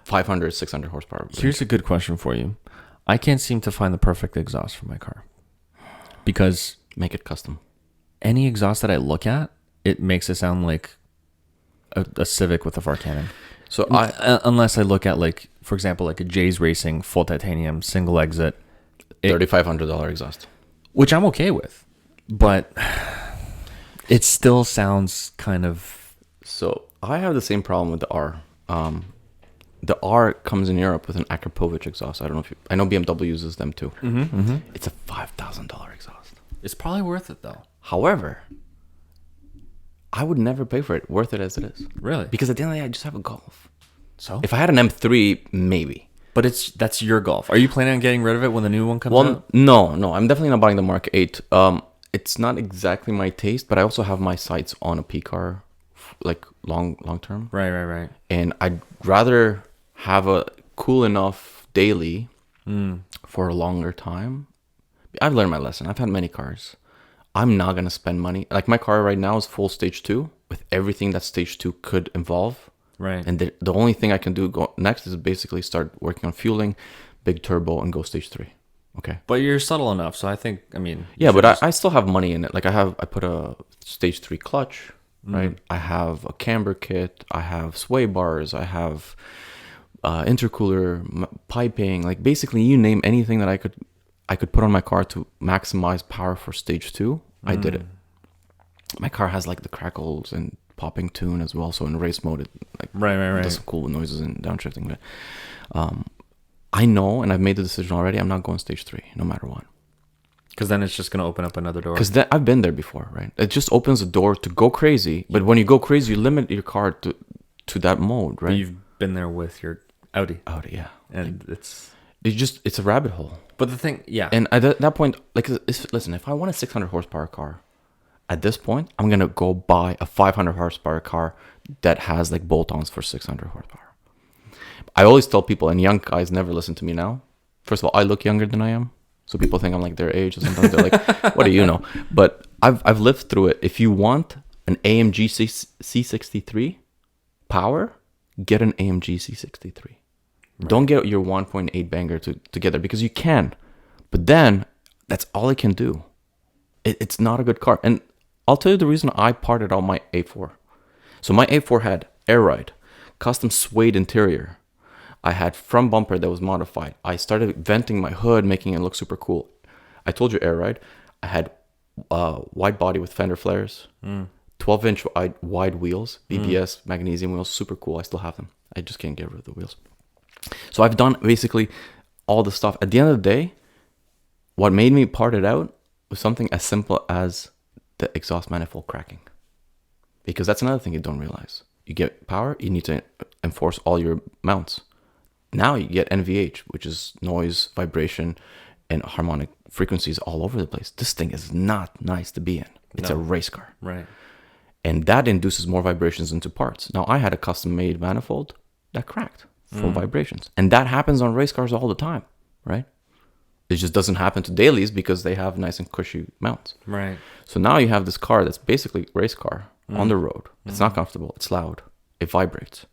500, 600 horsepower. Here's a good question for you. I can't seem to find the perfect exhaust for my car because make it custom. Any exhaust that I look at, it makes it sound like a Civic with a far cannon. So unless I look at, like, for example, like a Jay's Racing full titanium single exit, $3,500 exhaust, which I'm okay with. but it still sounds kind of So I have the same problem with the R. The R comes in Europe with an Akrapovic exhaust. I don't know if I know BMW uses them too. It's a $5,000 exhaust. it's probably worth it though. However, I would never pay for it, worth it as it is. Really? Because at the end of the day, I just have a Golf. So? If I had an M3, maybe. But that's your Golf. Are you planning on getting rid of it when the new one comes Well, out? no, I'm definitely not buying the Mark 8. It's not exactly my taste, but I also have my sights on a P car, like long term. Right. And I'd rather have a cool enough daily for a longer time. I've learned my lesson. I've had many cars. I'm not gonna spend money. Like my car right now is full stage 2 with everything that stage 2 could involve. Right. And the only thing I can do next is basically start working on fueling, big turbo, and go stage 3. Okay. But you're subtle enough, so I think, I mean... Yeah, but I still have money in it. Like I put a stage 3 clutch, right? I have a camber kit. I have sway bars. I have intercooler, piping. Like basically, you name anything that I could put on my car to maximize power for stage 2. I did it. My car has like the crackles and popping tune as well. So in race mode, it like Right. does some cool noises and downshifting. But I know, and I've made the decision already. I'm not going stage 3, no matter what. Because then it's just going to open up another door. Because I've been there before, right? It just opens the door to go crazy. But when you go crazy, you limit your car to that mode, right? But you've been there with your Audi. Audi, yeah. And it's It's a rabbit hole. But the thing, yeah. And at that point, like, listen, if I want a 600 horsepower car, at this point, I'm going to go buy a 500 horsepower car that has like bolt-ons for 600 horsepower. I always tell people, and young guys never listen to me now. First of all, I look younger than I am. So people think I'm like their age. Sometimes they're like, what do you know? But I've lived through it. If you want an AMG C63 power, get an AMG C63. Right. Don't get your 1.8 banger together because you can. But then that's all it can do. It's not a good car. And I'll tell you the reason I parted out my A4. So my A4 had air ride, custom suede interior. I had front bumper that was modified. I started venting my hood, making it look super cool. I told you air ride. I had wide body with fender flares, 12-inch wide wheels, BBS magnesium wheels, super cool. I still have them. I just can't get rid of the wheels. So I've done basically all the stuff. At the end of the day, what made me part it out was something as simple as the exhaust manifold cracking. Because that's another thing you don't realize. You get power, you need to enforce all your mounts. Now you get NVH, which is noise, vibration, and harmonic frequencies all over the place. This thing is not nice to be in. It's a race car. Right. And that induces more vibrations into parts. Now, I had a custom-made manifold that cracked from vibrations. And that happens on race cars all the time, right? It just doesn't happen to dailies because they have nice and cushy mounts. Right. So now you have this car that's basically a race car on the road. It's not comfortable. It's loud. It vibrates.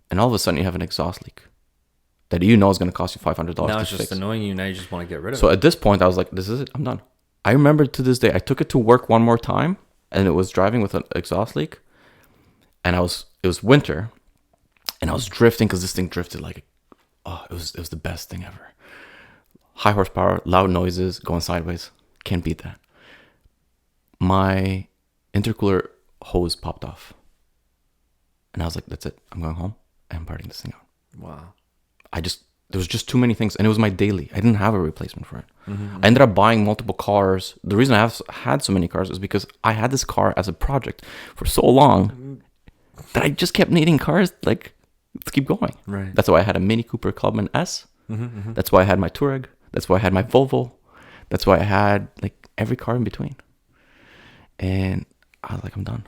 And all of a sudden you have an exhaust leak that you know is going to cost you $500 Now to it's just fix. annoying you. Now you just want to get rid of it. So at this point, I was like, this is it. I'm done. I remember to this day, I took it to work one more time and it was driving with an exhaust leak. And it was winter and I was drifting because this thing drifted like, it was the best thing ever. High horsepower, loud noises, going sideways. Can't beat that. My intercooler hose popped off. And I was like, that's it. I'm going home and I'm parting this thing out. Wow. There was just too many things. And it was my daily. I didn't have a replacement for it. I ended up buying multiple cars. The reason I have had so many cars is because I had this car as a project for so long that I just kept needing cars. Like, let's keep going. Right. That's why I had a Mini Cooper Clubman S. That's why I had my Touareg. That's why I had my Volvo. That's why I had like every car in between. And I was like, I'm done.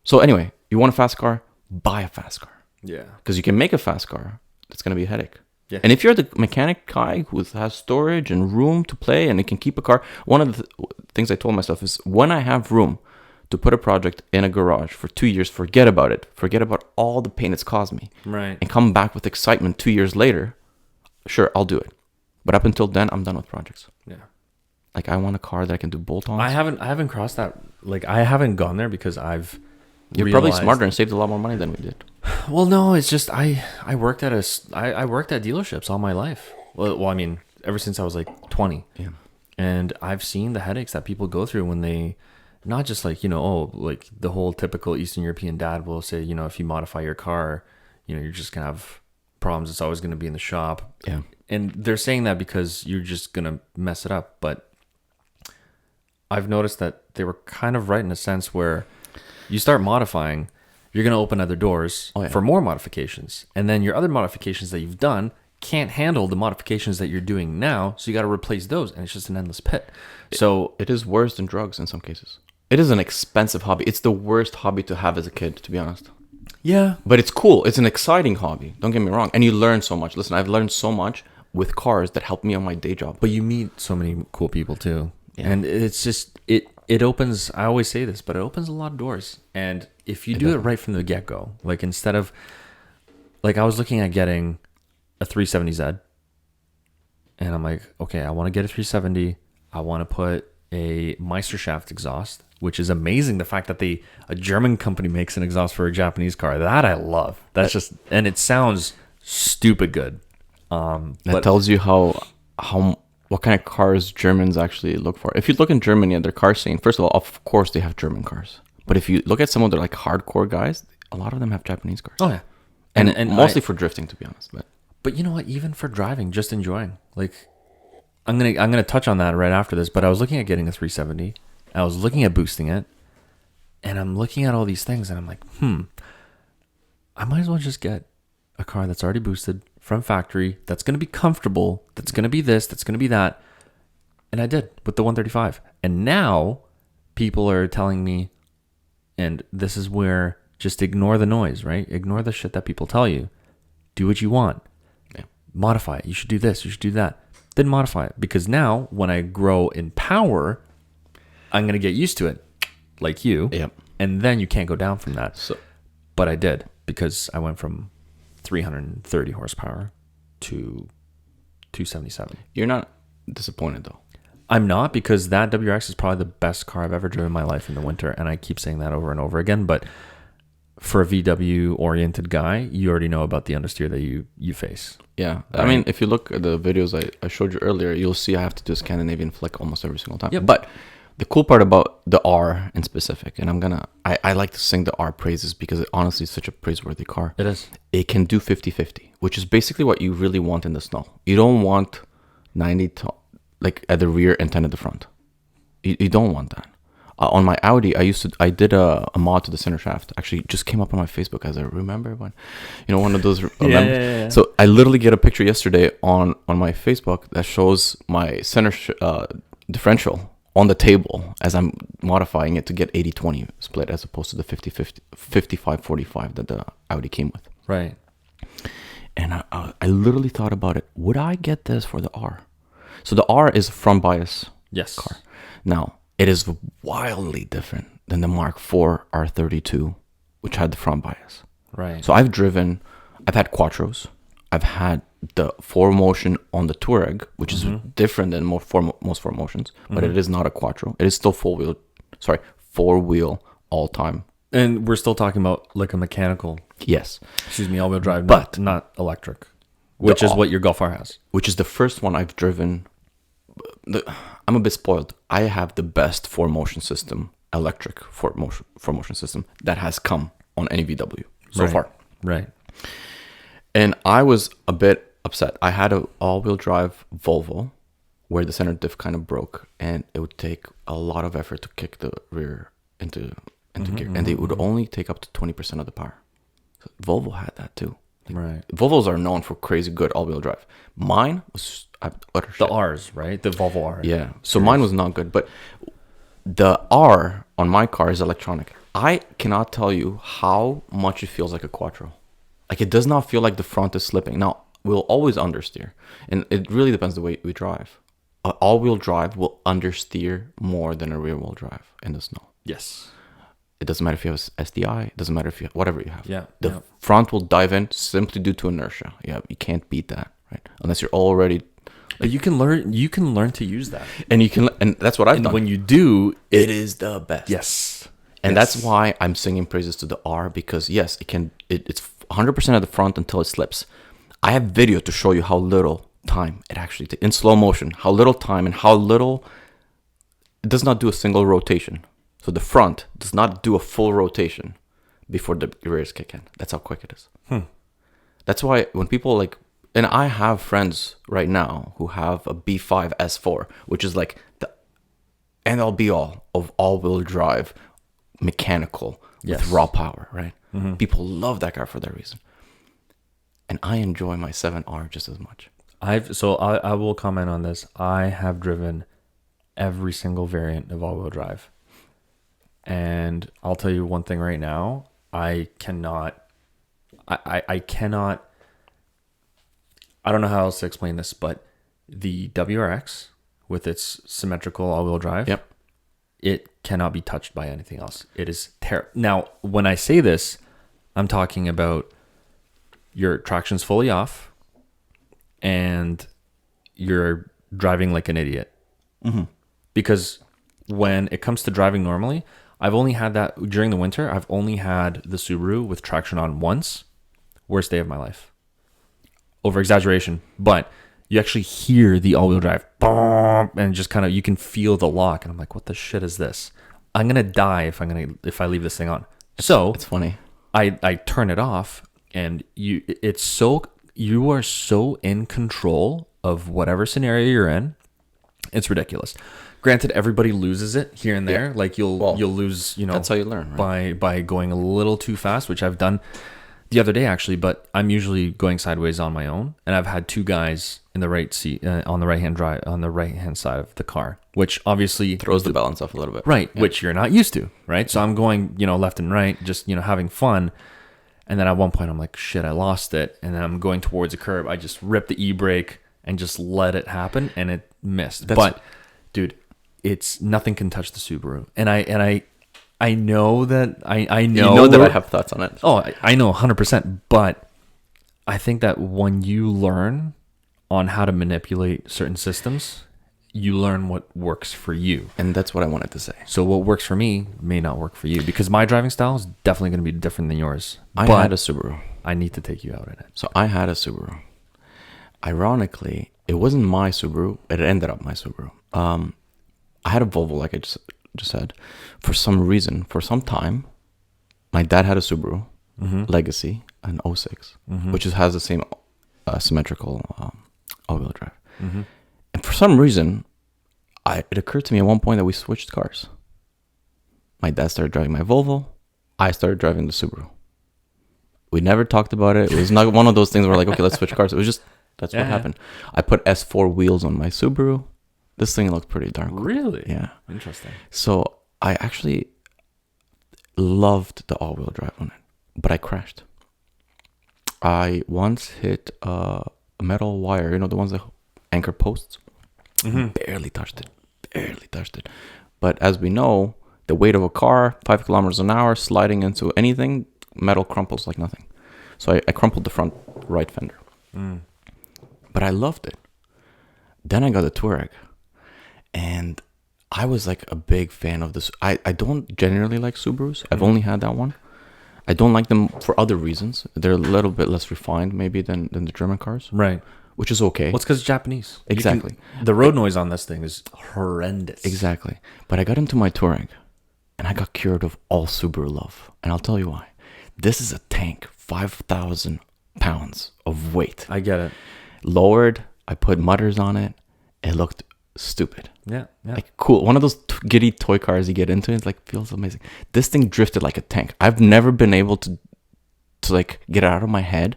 So anyway, you want a fast car? Buy a fast car. Yeah. Because you can make a fast car. That's going to be a headache. Yeah. And if you're the mechanic guy who has storage and room to play and it can keep a car, one of the things I told myself is when I have room to put a project in a garage for 2 years, forget about it. Forget about all the pain it's caused me. Right. And come back with excitement 2 years later. Sure, I'll do it. But up until then, I'm done with projects. Yeah. Like I want a car that I can do bolt-ons. I haven't crossed that. Like I haven't gone there because I've. You're probably smarter and saved a lot more money than we did. Well, no, it's just I worked at I worked at dealerships all my life. Well, I mean, ever since I was like 20. Yeah. And I've seen the headaches that people go through when they not just like, like the whole typical Eastern European dad will say, if you modify your car, you're just going to have problems. It's always going to be in the shop. Yeah. And they're saying that because you're just going to mess it up. But I've noticed that they were kind of right in a sense where you start modifying, you're going to open other doors for more modifications. And then your other modifications that you've done can't handle the modifications that you're doing now. So you got to replace those. And it's just an endless pit. So it is worse than drugs in some cases. It is an expensive hobby. It's the worst hobby to have as a kid, to be honest. Yeah. But it's cool. It's an exciting hobby. Don't get me wrong. And you learn so much. Listen, I've learned so much with cars that help me on my day job. But you meet so many cool people too. Yeah. And it's just, it opens, I always say this, but it opens a lot of doors. And if you do it right from the get-go, like instead of, like I was looking at getting a 370Z and I'm like, okay, I want to get a 370. I want to put a Meisterschaft exhaust, which is amazing. The fact that a German company makes an exhaust for a Japanese car, that I love. That's just, and it sounds stupid good. That tells you what kind of cars Germans actually look for. If you look in Germany at their car scene, first of all, of course they have German cars. But if you look at some of their like hardcore guys, a lot of them have Japanese cars. Oh yeah, and mostly for drifting, to be honest. But you know what? Even for driving, just enjoying. Like, I'm gonna touch on that right after this. But I was looking at getting a 370. I was looking at boosting it, and I'm looking at all these things, and I'm like, I might as well just get a car that's already boosted from factory, that's going to be comfortable, that's going to be this, that's going to be that. And I did with the 135. And now people are telling me, and this is where just ignore the noise, right? Ignore the shit that people tell you. Do what you want. Yeah. Modify it. You should do this. You should do that. Then modify it. Because now when I grow in power, I'm going to get used to it like you. Yep. And then you can't go down from that. So, but I did, because I went from 330 horsepower to 277. You're not disappointed though? I'm not, because that WRX is probably the best car I've ever driven in my life in the winter, and I keep saying that over and over again. But for a VW oriented guy, you already know about the understeer that you face. Yeah. Right? I mean, if you look at the videos I showed you earlier, you'll see I have to do a Scandinavian flick almost every single time. Yep. But the cool part about the R in specific, and I like to sing the R praises because it honestly is such a praiseworthy car. It is. It can do 50-50, which is basically what you really want in the snow. You don't want 90 to, like at the rear and 10 at the front. You don't want that. On my Audi, I did a mod to the center shaft. Actually, it just came up on my Facebook as I remember when, one of those. Yeah. So I literally get a picture yesterday on my Facebook that shows my center differential on the table as I'm modifying it to get 80-20 split as opposed to the 50-50, 55-45 that the Audi came with. Right. And I literally thought about it. Would I get this for the R? So the R is a front bias car. Now, it is wildly different than the Mark IV R32, which had the front bias. Right. So I've had Quattros. I've had the 4Motion on the Touareg, which is different than most 4Motions, but it is not a Quattro. It is still four-wheel all-time. And we're still talking about like a mechanical, all-wheel drive, but not electric, which is what your Golf R has. Which is the first one I've driven. I'm a bit spoiled. I have the best 4Motion system, electric 4Motion system that has come on any VW so far. Right. And I was a bit upset. I had an all-wheel drive Volvo where the center diff kind of broke, and it would take a lot of effort to kick the rear into gear, and they would only take up to 20% of the power. So Volvo had that too. Right. Volvos are known for crazy good all-wheel drive. Mine was utter shit. The R's, right? The Volvo R. Yeah. So mine was not good, but the R on my car is electronic. I cannot tell you how much it feels like a Quattro. Like, it does not feel like the front is slipping. Now, we'll always understeer, and it really depends the way we drive. All-wheel drive will understeer more than a rear-wheel drive in the snow. Yes. It doesn't matter if you have SDI. It doesn't matter if you have whatever you have. Yeah. The front will dive in simply due to inertia. Yeah, you can't beat that, right? Unless you're already. But you can learn to use that, and that's what I've done. When you do, it is the best. Yes. And that's why I'm singing praises to the R, because yes, it's 100% of the front until it slips. I have video to show you how little time it actually takes in slow motion, how little time and how little it does not do a single rotation. So the front does not do a full rotation before the rears kick in. That's how quick it is. That's why when people like, and I have friends right now who have a B5 S4, which is like the end all be all of all-wheel drive, mechanical, Yes. with raw power, right? People love that car for that reason. And I enjoy my 7R just as much. I will comment on this. I have driven every single variant of all-wheel drive. And I'll tell you one thing right now. I cannot, I don't know how else to explain this, but the WRX with its symmetrical all-wheel drive, Yep. it cannot be touched by anything else. It is terrible. Now, when I say this, I'm talking about your traction's fully off and you're driving like an idiot. Because when it comes to driving normally, I've only had that during the winter. I've only had the Subaru with traction on once. Worst day of my life. Over exaggeration, but you actually hear the all-wheel drive, and just kind of you can feel the lock, and I'm like, what the shit is this? I'm gonna die if I leave this thing on. So It's funny. I turn it off, and you are so in control of whatever scenario you're in. It's ridiculous. Granted, everybody loses it here and there. Yeah. Like you'll lose, That's how you learn, right? by going a little too fast, which I've done the other day actually. But I'm usually going sideways on my own, and I've had two guys in the right seat on the right hand side of the car, which obviously Throws the balance off a little bit. right, which you're not used to, right? So I'm going, left and right, just having fun. And then at one point I'm like, shit, I lost it. And then I'm going towards a curb. I just ripped the e-brake and just let it happen, and it missed. But dude, it's nothing can touch the Subaru. And I know that I know You know that I have thoughts on it. Oh, I know 100%. But I think that when you learn on how to manipulate certain systems, you learn what works for you. And that's what I wanted to say. So what works for me may not work for you, because my driving style is definitely going to be different than yours. I But had a Subaru. I need to take you out in it. So I had a Subaru. Ironically, it wasn't my Subaru. It ended up my Subaru. I had a Volvo, like I just said. For some reason, for some time, my dad had a Subaru Legacy, an '06, which has the same symmetrical all-wheel drive. And for some reason, it occurred to me at one point that we switched cars. My dad started driving my Volvo. I started driving the Subaru. We never talked about it. It was not one of those things where like, okay, let's switch cars. It was just, that's what happened. I put S4 wheels on my Subaru. This thing looked pretty darn cool. Really? Yeah. Interesting. So I actually loved the all-wheel drive on it, but I crashed. I once hit a metal wire, the ones that anchor posts. Barely touched it. But as we know, the weight of a car, 5 kilometers an hour, sliding into anything, metal crumples like nothing. So I crumpled the front right fender. But I loved it. Then I got a Touareg. And I was like a big fan of this. I don't generally like Subarus. I've only had that one. I don't like them for other reasons. They're a little bit less refined maybe than the German cars. Right. Which is okay. Well, it's because it's Japanese. Exactly. The road noise on this thing is horrendous. Exactly. But I got into my Touareg, and I got cured of all Subaru love. And I'll tell you why. This is a tank, 5,000 pounds of weight. I get it. Lowered, I put mutters on it. It looked stupid. Yeah. Like cool. One of those giddy toy cars you get into. It like feels amazing. This thing drifted like a tank. I've never been able to like get it out of my head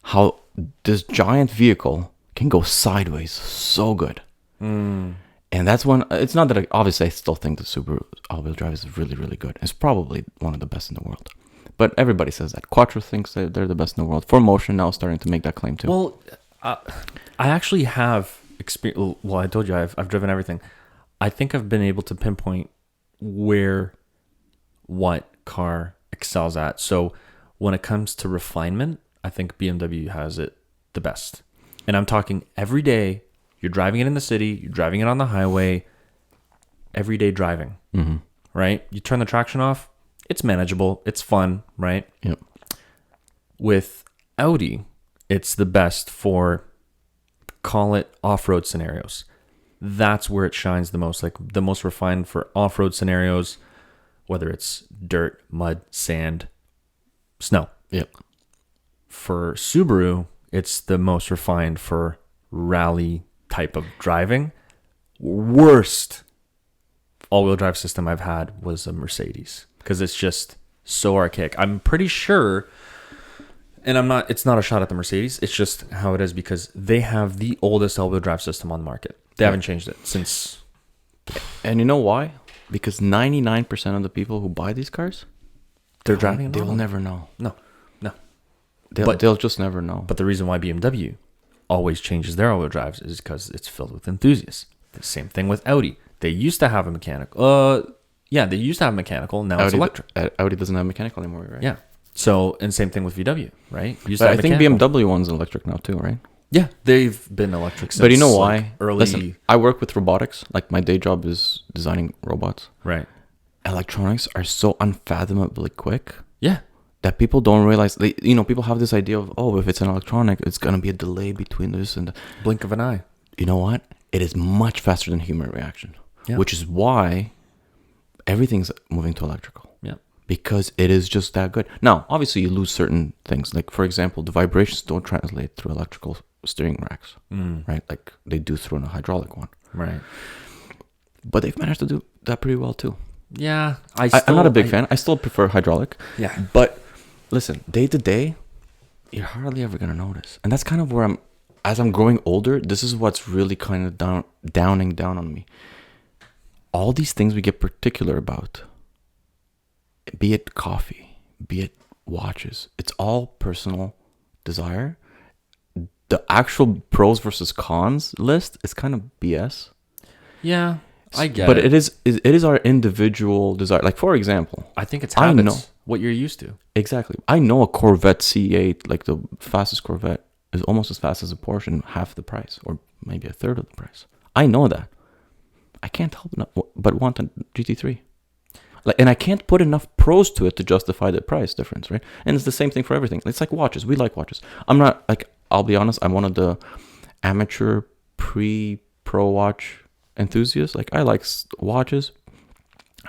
how this giant vehicle can go sideways so good. And that's one. It's not that obviously I still think the Subaru all-wheel drive is really, really good. It's probably one of the best in the world. But everybody says that. Quattro thinks that they're the best in the world. 4Motion now starting to make that claim too. Well, I actually have experience. Well, I told you I've driven everything. I think I've been able to pinpoint what car excels at. So when it comes to refinement, I think BMW has it the best. And I'm talking every day. You're driving it in the city. You're driving it on the highway. Everyday driving, right? You turn the traction off. It's manageable. It's fun, right? Yep. With Audi, it's the best for, call it, off-road scenarios. That's where it shines the most. Like the most refined for off-road scenarios. whether it's dirt, mud, sand, snow. Yep. For Subaru, it's the most refined for rally type of driving. Worst all-wheel drive system I've had was a Mercedes because it's just so archaic. I'm pretty sure, and it's not a shot at the Mercedes, it's just how it is because they have the oldest all-wheel drive system on the market. They haven't changed it since. And you know why? Because 99% of the people who buy these cars, They're driving it they will normal. never know. No. They'll just never know. But the reason why BMW always changes their all-wheel drives is because it's filled with enthusiasts. The same thing with Audi. They used to have a mechanical. They used to have mechanical. Now it's electric. Audi doesn't have mechanical anymore, right? Yeah. So, and same thing with VW, right? Used But to I have think mechanical. BMW one's electric now too, right? Yeah, they've been electric since. But you know like, why? early. Listen, I work with robotics. Like my day job is designing robots. Right. Electronics are so unfathomably quick Yeah. that people don't realize. People have this idea of, oh, if it's an electronic, it's gonna be a delay between this and. Blink of an eye. You know what? It is much faster than human reaction, Yeah. which is why everything's moving to electrical. Yeah. Because it is just that good. Now, obviously, you lose certain things. Like, for example, the vibrations don't translate through electrical steering racks, right? Like they do through a hydraulic one. Right. But they've managed to do that pretty well too. Yeah. I'm not a big fan. I still prefer hydraulic. Yeah. But listen, day to day, you're hardly ever going to notice. And that's kind of where as I'm growing older, this is what's really kind of downing down on me. All these things we get particular about, be it coffee, be it watches, it's all personal desire. The actual pros versus cons list is kind of BS. Yeah. I get but it. it is our individual desire. Like, for example, I think it's I habits. know. What you're used to. Exactly. I know a Corvette C8, like the fastest Corvette, is almost as fast as a Porsche and half the price, or maybe a third of the price. I know that. I can't help but want a GT3. And I can't put enough pros to it to justify the price difference, right? And it's the same thing for everything. It's like watches. We like watches. I'm not, I'll be honest, I'm one of the amateur pre-pro watch enthusiasts. Like, I like watches.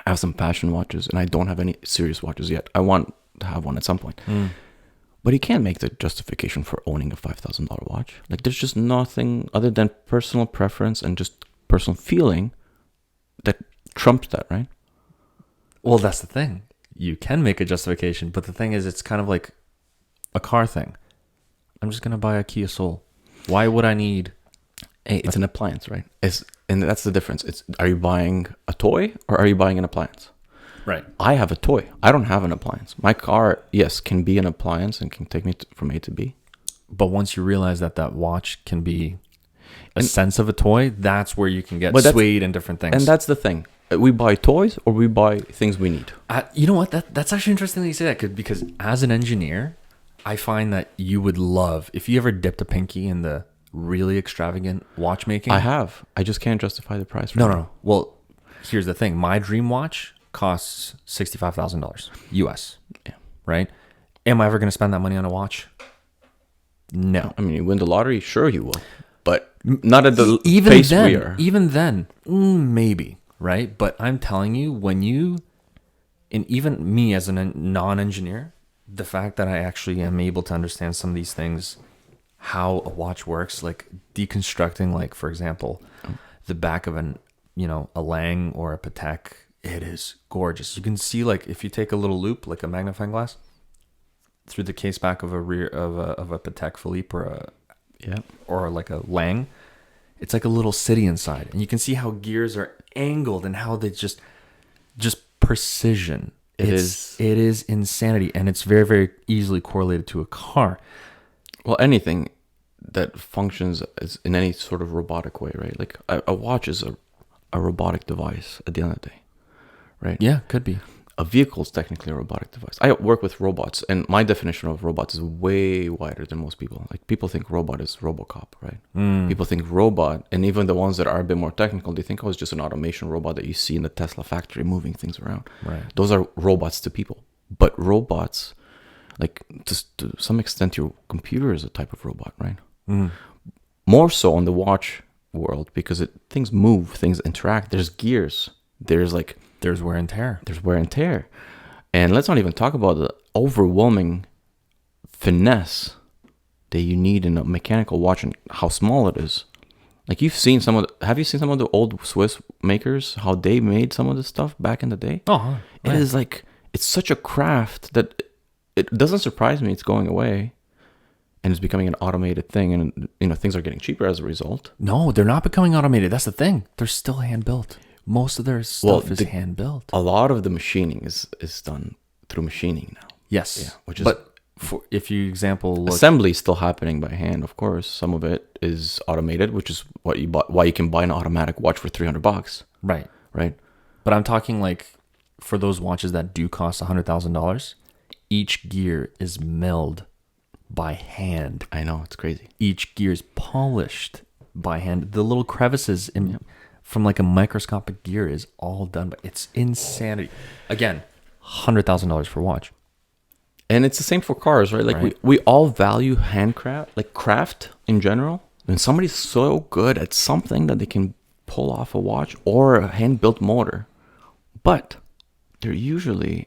I have some passion watches, and I don't have any serious watches yet. I want to have one at some point. But you can't make the justification for owning a $5,000 watch. Like, there's just nothing other than personal preference and just personal feeling that trumps that, right? Well, that's the thing. You can make a justification, but the thing is, it's kind of like a car thing. I'm just going to buy a Kia Soul. Why would I need... Hey, it's an appliance, right? And that's the difference. Are you buying a toy or are you buying an appliance? Right. I have a toy. I don't have an appliance. My car, yes, can be an appliance and can take me from A to B. But once you realize that watch can be a sense of a toy, that's where you can get swayed in different things. And that's the thing. We buy toys or we buy things we need. You know what? That's actually interesting that you say that because as an engineer, I find that you would love, if you ever dipped a pinky in the really extravagant watchmaking. I have. I just can't justify the price. No. Well, here's the thing. My dream watch costs $65,000 US. Yeah. Right? Am I ever going to spend that money on a watch? No. I mean, you win the lottery, sure you will. But not at the even pace then, we are. Even then, maybe. Right? But I'm telling you, and even me as a non-engineer, the fact that I actually am able to understand some of these things, how a watch works, like deconstructing, like, for example, the back of a Lang or a Patek, it is gorgeous. You can see, like, if you take a little loop, like a magnifying glass, through the case back of a Patek Philippe or like a Lang, it's like a little city inside, and you can see how gears are angled and how they just precision. It is insanity, and it's very, very easily correlated to a car. Well, anything that functions as in any sort of robotic way, right? Like a watch is a robotic device at the end of the day, right? Yeah, could be. A vehicle is technically a robotic device. I work with robots, and my definition of robots is way wider than most people. Like, people think robot is RoboCop, right? People think robot, and even the ones that are a bit more technical, they think, oh, it's just an automation robot that you see in the Tesla factory moving things around. Right. Those are robots to people. But robots, like, to some extent, your computer is a type of robot, right? More so on the watch world, because things move, things interact. There's gears. There's like There's wear and tear. There's wear and tear. And let's not even talk about the overwhelming finesse that you need in a mechanical watch and how small it is. Like have you seen some of the old Swiss makers, how they made some of this stuff back in the day? Oh, It is like, it's such a craft that it doesn't surprise me it's going away and it's becoming an automated thing. And, things are getting cheaper as a result. No, they're not becoming automated. That's the thing. They're still hand built. Most of their stuff is hand built. A lot of the machining is done through machining now. Yes. Yeah, which is... But if you look, assembly is still happening by hand, of course. Some of it is automated, which is why you can buy an automatic watch for $300. Right. Right. But I'm talking like for those watches that do cost $100,000, each gear is milled by hand. I know, it's crazy. Each gear is polished by hand. The little crevices from like a microscopic gear is all done. But it's insanity. Again, $100,000 for a watch. And it's the same for cars, right? Like we all value handcraft, like craft in general. When somebody's so good at something that they can pull off a watch or a hand-built motor, but they're usually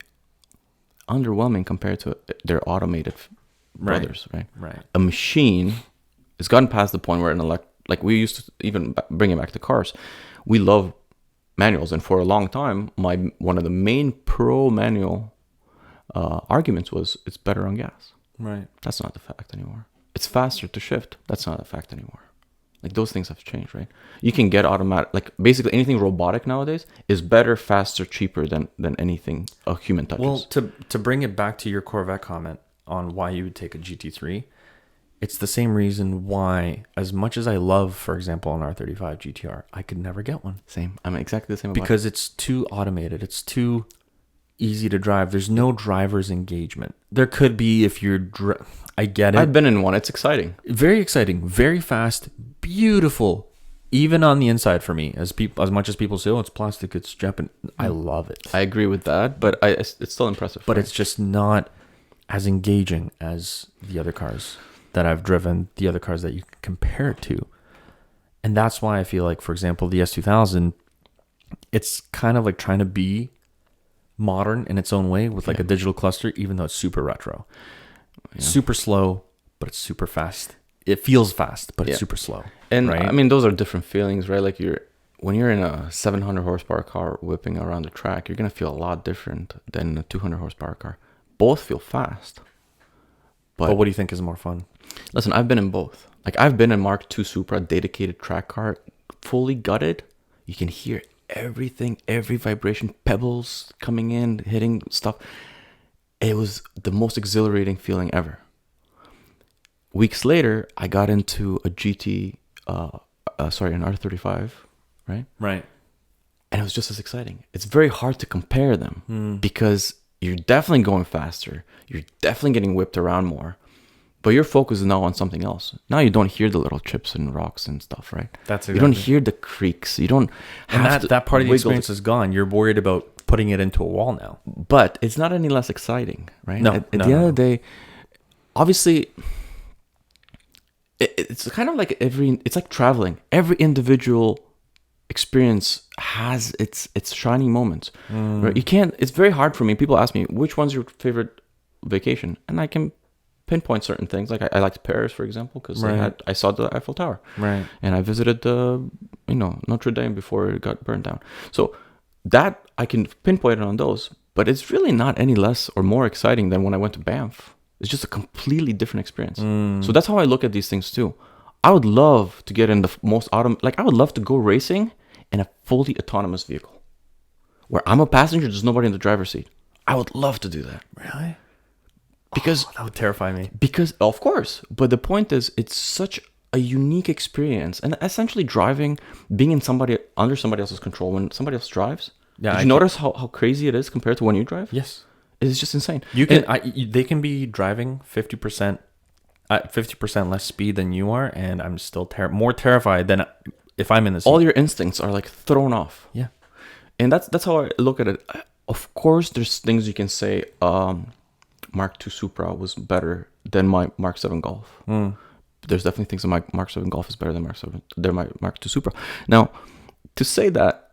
underwhelming compared to their automated brothers, right? Right. A machine has gotten past the point where like we used to even bring it back to cars. We love manuals, and for a long time, one of the main pro manual arguments was it's better on gas. Right. That's not the fact anymore. It's faster to shift. That's not a fact anymore. Like those things have changed, right? You can get automatic, like basically anything robotic nowadays is better, faster, cheaper than anything a human touches. Well, to bring it back to your Corvette comment on why you would take a GT3, it's the same reason why, as much as I love, for example, an R35 GTR, I could never get one. Same. I'm exactly the same. Because it's too automated. It's too easy to drive. There's no driver's engagement. There could be if you're... I get it. I've been in one. It's exciting. Very exciting. Very fast. Beautiful. Even on the inside for me. As much as people say, oh, it's plastic, it's Japan. I love it. I agree with that, but it's still impressive. But it's just not as engaging as the other cars that I've driven, the other cars that you can compare it to. And that's why I feel like, for example, the S2000, it's kind of like trying to be modern in its own way with like a digital cluster, even though it's super retro. Yeah. Super slow, but it's super fast. It feels fast, but it's super slow. And right? I mean, those are different feelings, right? Like when you're in a 700 horsepower car whipping around the track, you're going to feel a lot different than a 200 horsepower car. Both feel fast. But what do you think is more fun? Listen, I've been in both. Like I've been in Mark II Supra, dedicated track car, fully gutted. You can hear everything, every vibration, pebbles coming in, hitting stuff. It was the most exhilarating feeling ever. Weeks later, I got into a an R35, right? Right. And it was just as exciting. It's very hard to compare them because you're definitely going faster. You're definitely getting whipped around more. But your focus is now on something else. Now you don't hear the little chips and rocks and stuff, right? That's exactly. You don't hear the creaks. You don't have that part of the experience is gone. You're worried about putting it into a wall now. But it's not any less exciting, right? No. At the end of the day, obviously, it's kind of like it's like traveling. Every individual experience has its shining moments. Right? It's very hard for me. People ask me, which one's your favorite vacation? And I can pinpoint certain things. Like I liked Paris, for example, because I saw the Eiffel Tower. Right. And I visited Notre Dame before it got burned down. So that I can pinpoint it on those, but it's really not any less or more exciting than when I went to Banff. It's just a completely different experience. So that's how I look at these things too. I would love to get in the most I would love to go racing in a fully autonomous vehicle where I'm a passenger, there's nobody in the driver's seat. I would love to do that. Really? Because that would terrify me. Because of course, but the point is, it's such a unique experience, and essentially driving, being in under somebody else's control when somebody else drives. Yeah, did you notice how crazy it is compared to when you drive? Yes, it's just insane. They can be driving 50% at 50% less speed than you are, and I'm still more terrified than if I'm in the seat. All your instincts are like thrown off. Yeah, and that's how I look at it. Of course, there's things you can say. Mark II Supra was better than my Mark 7 Golf. There's definitely things that my Mark 7 Golf is better than my Mark II Supra. Now, to say that,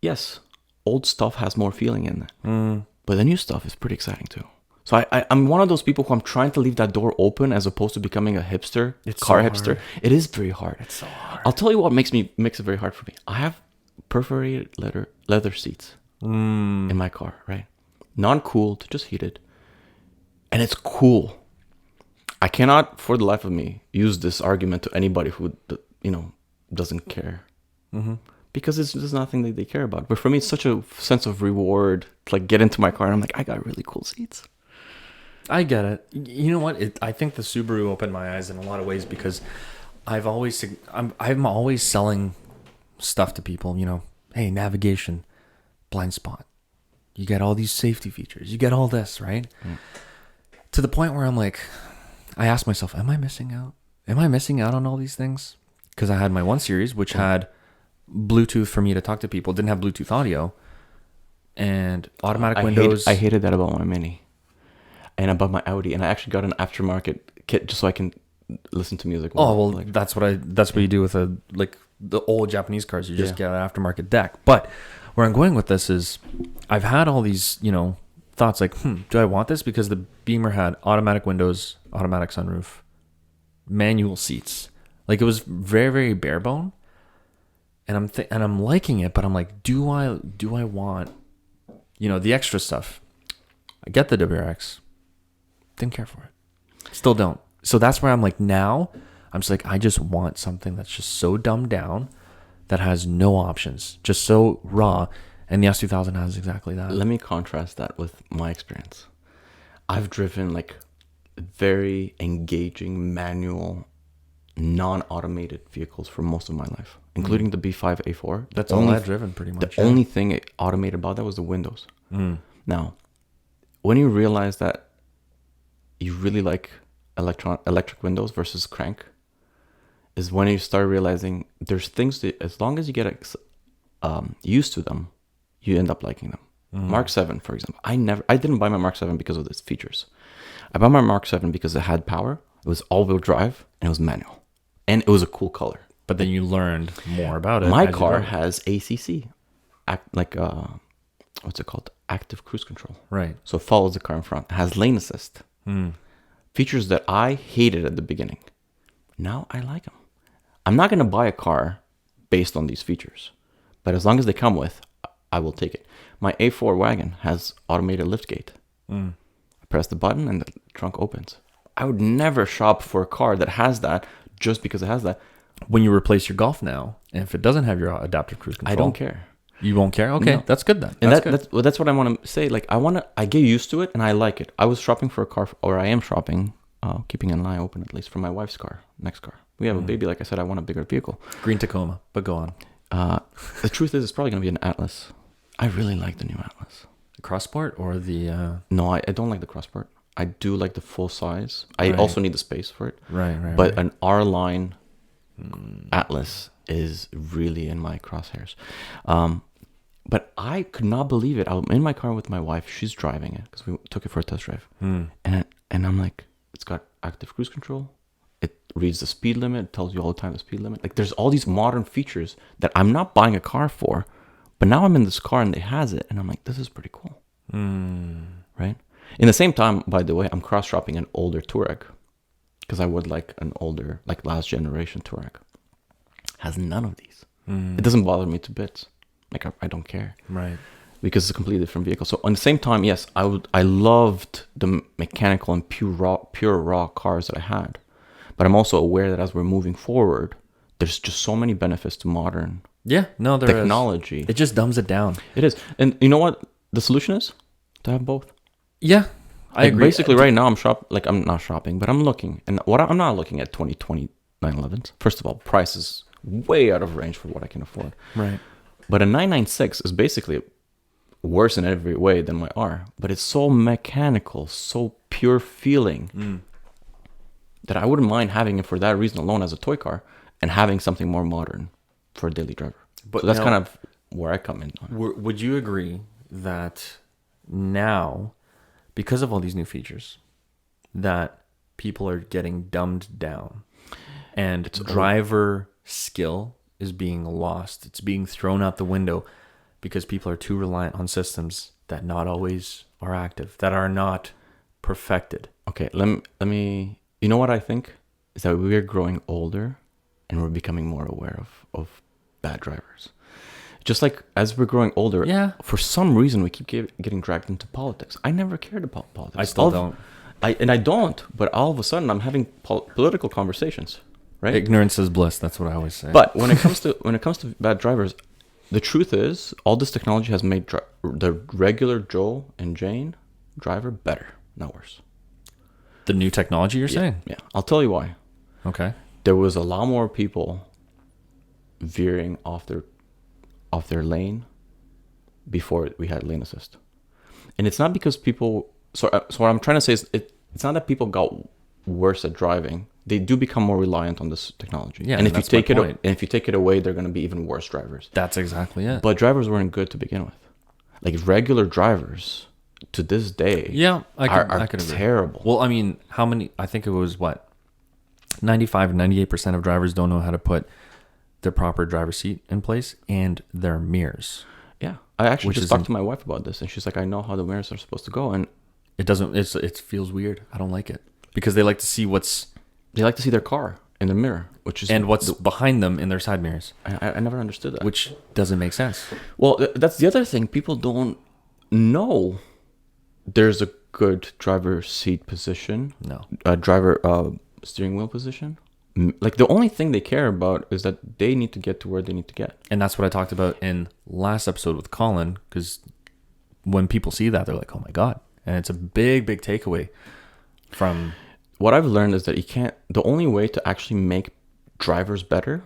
yes, old stuff has more feeling in it, but the new stuff is pretty exciting too. So I'm one of those people who I'm trying to leave that door open as opposed to becoming a hipster, car so hipster. hard. It is very hard. It's so hard. I'll tell you what makes it very hard for me. I have perforated leather seats in my car, right? Non-cooled, just heated, and it's cool. I cannot, for the life of me, use this argument to anybody who doesn't care, because it's just nothing that they care about. But for me, it's such a sense of reward to like get into my car and I'm like, I got really cool seats. I get it. You know what? I think the Subaru opened my eyes in a lot of ways because I'm always selling stuff to people. You know, hey, navigation, blind spot. You get all these safety features. You get all this, right? To the point where I'm like, I ask myself, am I missing out? Am I missing out on all these things? Because I had my 1 Series, which had Bluetooth for me to talk to people, didn't have Bluetooth audio, and automatic windows. I hated that about my Mini and about my Audi, and I actually got an aftermarket kit just so I can listen to music. Oh well, that's what you do with the old Japanese cars. You just get an aftermarket deck. But where I'm going with this is, I've had all these thoughts like, do I want this? Because the Beamer had automatic windows, automatic sunroof, manual seats. Like, it was very, very bare bone. And I'm liking it, but I'm like, do I want the extra stuff? I get the WRX. Didn't care for it. Still don't. So that's where I'm like, now I'm just like, I just want something that's just so dumbed down, that has no options, just so raw. And the S2000 has exactly that. Let me contrast that with my experience. I've driven like very engaging manual, non-automated vehicles for most of my life, including the B5 A4. That's all I've driven pretty much. The only thing automated about that was the windows. Now, when you realize that you really like electric windows versus crank, is when you start realizing there's things that, as long as you get used to them, you end up liking them. Mark 7, for example. I didn't buy my Mark 7 because of its features. I bought my Mark 7 because it had power. It was all-wheel drive and it was manual, and it was a cool color. But then you learned more about it. My car has ACC, what's it called? Active cruise control. Right. So it follows the car in front. It has lane assist. Features that I hated at the beginning. Now I like them. I'm not going to buy a car based on these features, but as long as they come with, I will take it. My A4 wagon has automated liftgate. I press the button and the trunk opens. I would never shop for a car that has that just because it has that. When you replace your Golf now, and if it doesn't have your adaptive cruise control, I don't care. You won't care? Okay, No. that's good then. And That's that's what I want to say. Like, I get used to it and I like it. I was shopping for a car, or I am shopping, keeping an eye open at least for my wife's car, next car. We have a baby. Like I said, I want a bigger vehicle. Green Tacoma, but go on. The truth is, it's probably going to be an Atlas. I really like the new Atlas. The Crossport or the... No, I don't like the Crossport. I do like the full size. I also need the space for it. Right. But an R-line Atlas is really in my crosshairs. But I could not believe it. I'm in my car with my wife. She's driving it because we took it for a test drive. And I'm like, it's got active cruise control. It reads the speed limit. It tells you all the time the speed limit. Like, there's all these modern features that I'm not buying a car for. But now I'm in this car and it has it. And I'm like, this is pretty cool. Right? In the same time, by the way, I'm cross-shopping an older Touareg. Because I would like an older, like last generation Touareg. Has none of these. It doesn't bother me to bits. Like, I don't care. Right. Because it's a completely different vehicle. So, on the same time, yes, I loved the mechanical and pure raw cars that I had. But I'm also aware that as we're moving forward, there's just so many benefits to modern there technology. Is. It just dumbs it down. It is. And you know what the solution is? To have both. Yeah, I agree. Basically, right now, I'm not shopping, but I'm looking. And I'm not looking at 2020 911s. First of all, price is way out of range for what I can afford. Right. But a 996 is basically worse in every way than my R. But it's so mechanical, so pure feeling that I wouldn't mind having it for that reason alone as a toy car and having something more modern for a daily driver. But so that's kind of where I come in. Would you agree that now, because of all these new features, that people are getting dumbed down and driver skill is being lost? It's being thrown out the window because people are too reliant on systems that not always are active, that are not perfected. Okay, let me. You know what I think is that we are growing older, and we're becoming more aware of bad drivers. Just like as we're growing older, Yeah. for some reason we keep getting dragged into politics. I never cared about politics. I still don't. I don't. But all of a sudden, I'm having political conversations, right? Ignorance is bliss. That's what I always say. But when it comes to bad drivers, the truth is, all this technology has made the regular Joe and Jane driver better, not worse. the new technology you're saying? Yeah, I'll tell you why. Okay. There was a lot more people veering off their lane before we had lane assist, and it's not because people. So what I'm trying to say is, it's not that people got worse at driving. They do become more reliant on this technology. Yeah, and if you that's my take it, point. and if you take it away, they're going to be even worse drivers. That's exactly it. But drivers weren't good to begin with. Like regular drivers to this day, Yeah, are could agree. terrible. Well, I mean, how many? I think it was what, 95 or 98% of drivers don't know how to put their proper driver's seat in place and their mirrors. Yeah, I actually Which just is talked to my wife about this, and she's like, "I know how the mirrors are supposed to go," and It doesn't. It feels weird. I don't like it because they like to see what's they like to see their car in the mirror, which is and what's behind them in their side mirrors, I never understood that. which doesn't make sense. Well, that's the other thing. People don't know there's a good driver seat position, No. driver steering wheel position. Like the only thing they care about is that they need to get to where they need to get. And that's what I talked about in last episode with Colin, because when people see that, they're like, "Oh my god!" And it's a big, big takeaway from. What I've learned is that you can't. The only way to actually make drivers better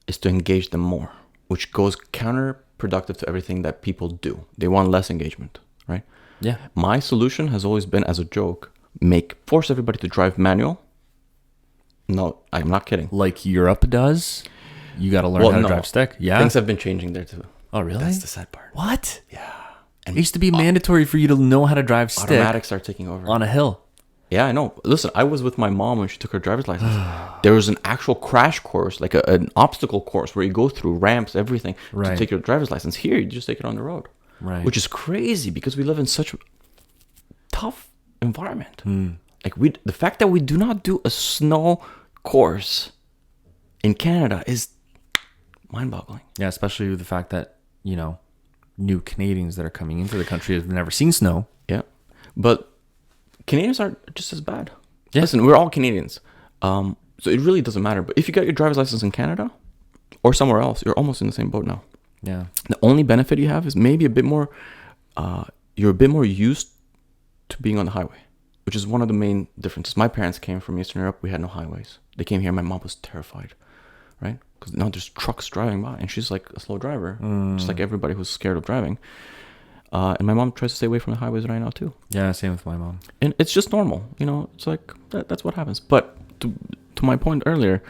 is to engage them more, which goes counterproductive to everything that people do. They want less engagement, right? Yeah. My solution has always been, as a joke, force everybody to drive manual. No, I'm not kidding. Like Europe does. You got to learn how to no. drive stick. Yeah. Things have been changing there too. Oh, really? That's the sad part. What? Yeah. It used to be mandatory for you to know how to drive stick Automatics are taking over. on a hill. Yeah, I know. Listen, I was with my mom when she took her driver's license. There was an actual crash course, like an obstacle course where you go through ramps, everything, to Right. take your driver's license. Here, you just take it on the road. Right. Which is crazy because we live in such a tough environment. Hmm. Like the fact that we do not do a snow course in Canada is mind-boggling. Yeah, especially with the fact that, new Canadians that are coming into the country have never seen snow. Yeah. But Canadians are just as bad. Yeah. Listen, we're all Canadians. So it really doesn't matter. But if you got your driver's license in Canada or somewhere else, you're almost in the same boat now. Yeah. The only benefit you have is maybe a bit more, you're a bit more used to being on the highway, which is one of the main differences. My parents came from Eastern Europe. We had no highways. They came here. My mom was terrified, right? Because now there's trucks driving by, and she's like a slow driver, just like everybody who's scared of driving. And my mom tries to stay away from the highways right now too. Yeah, same with my mom. And it's just normal, it's like that's what happens. But to my point earlier,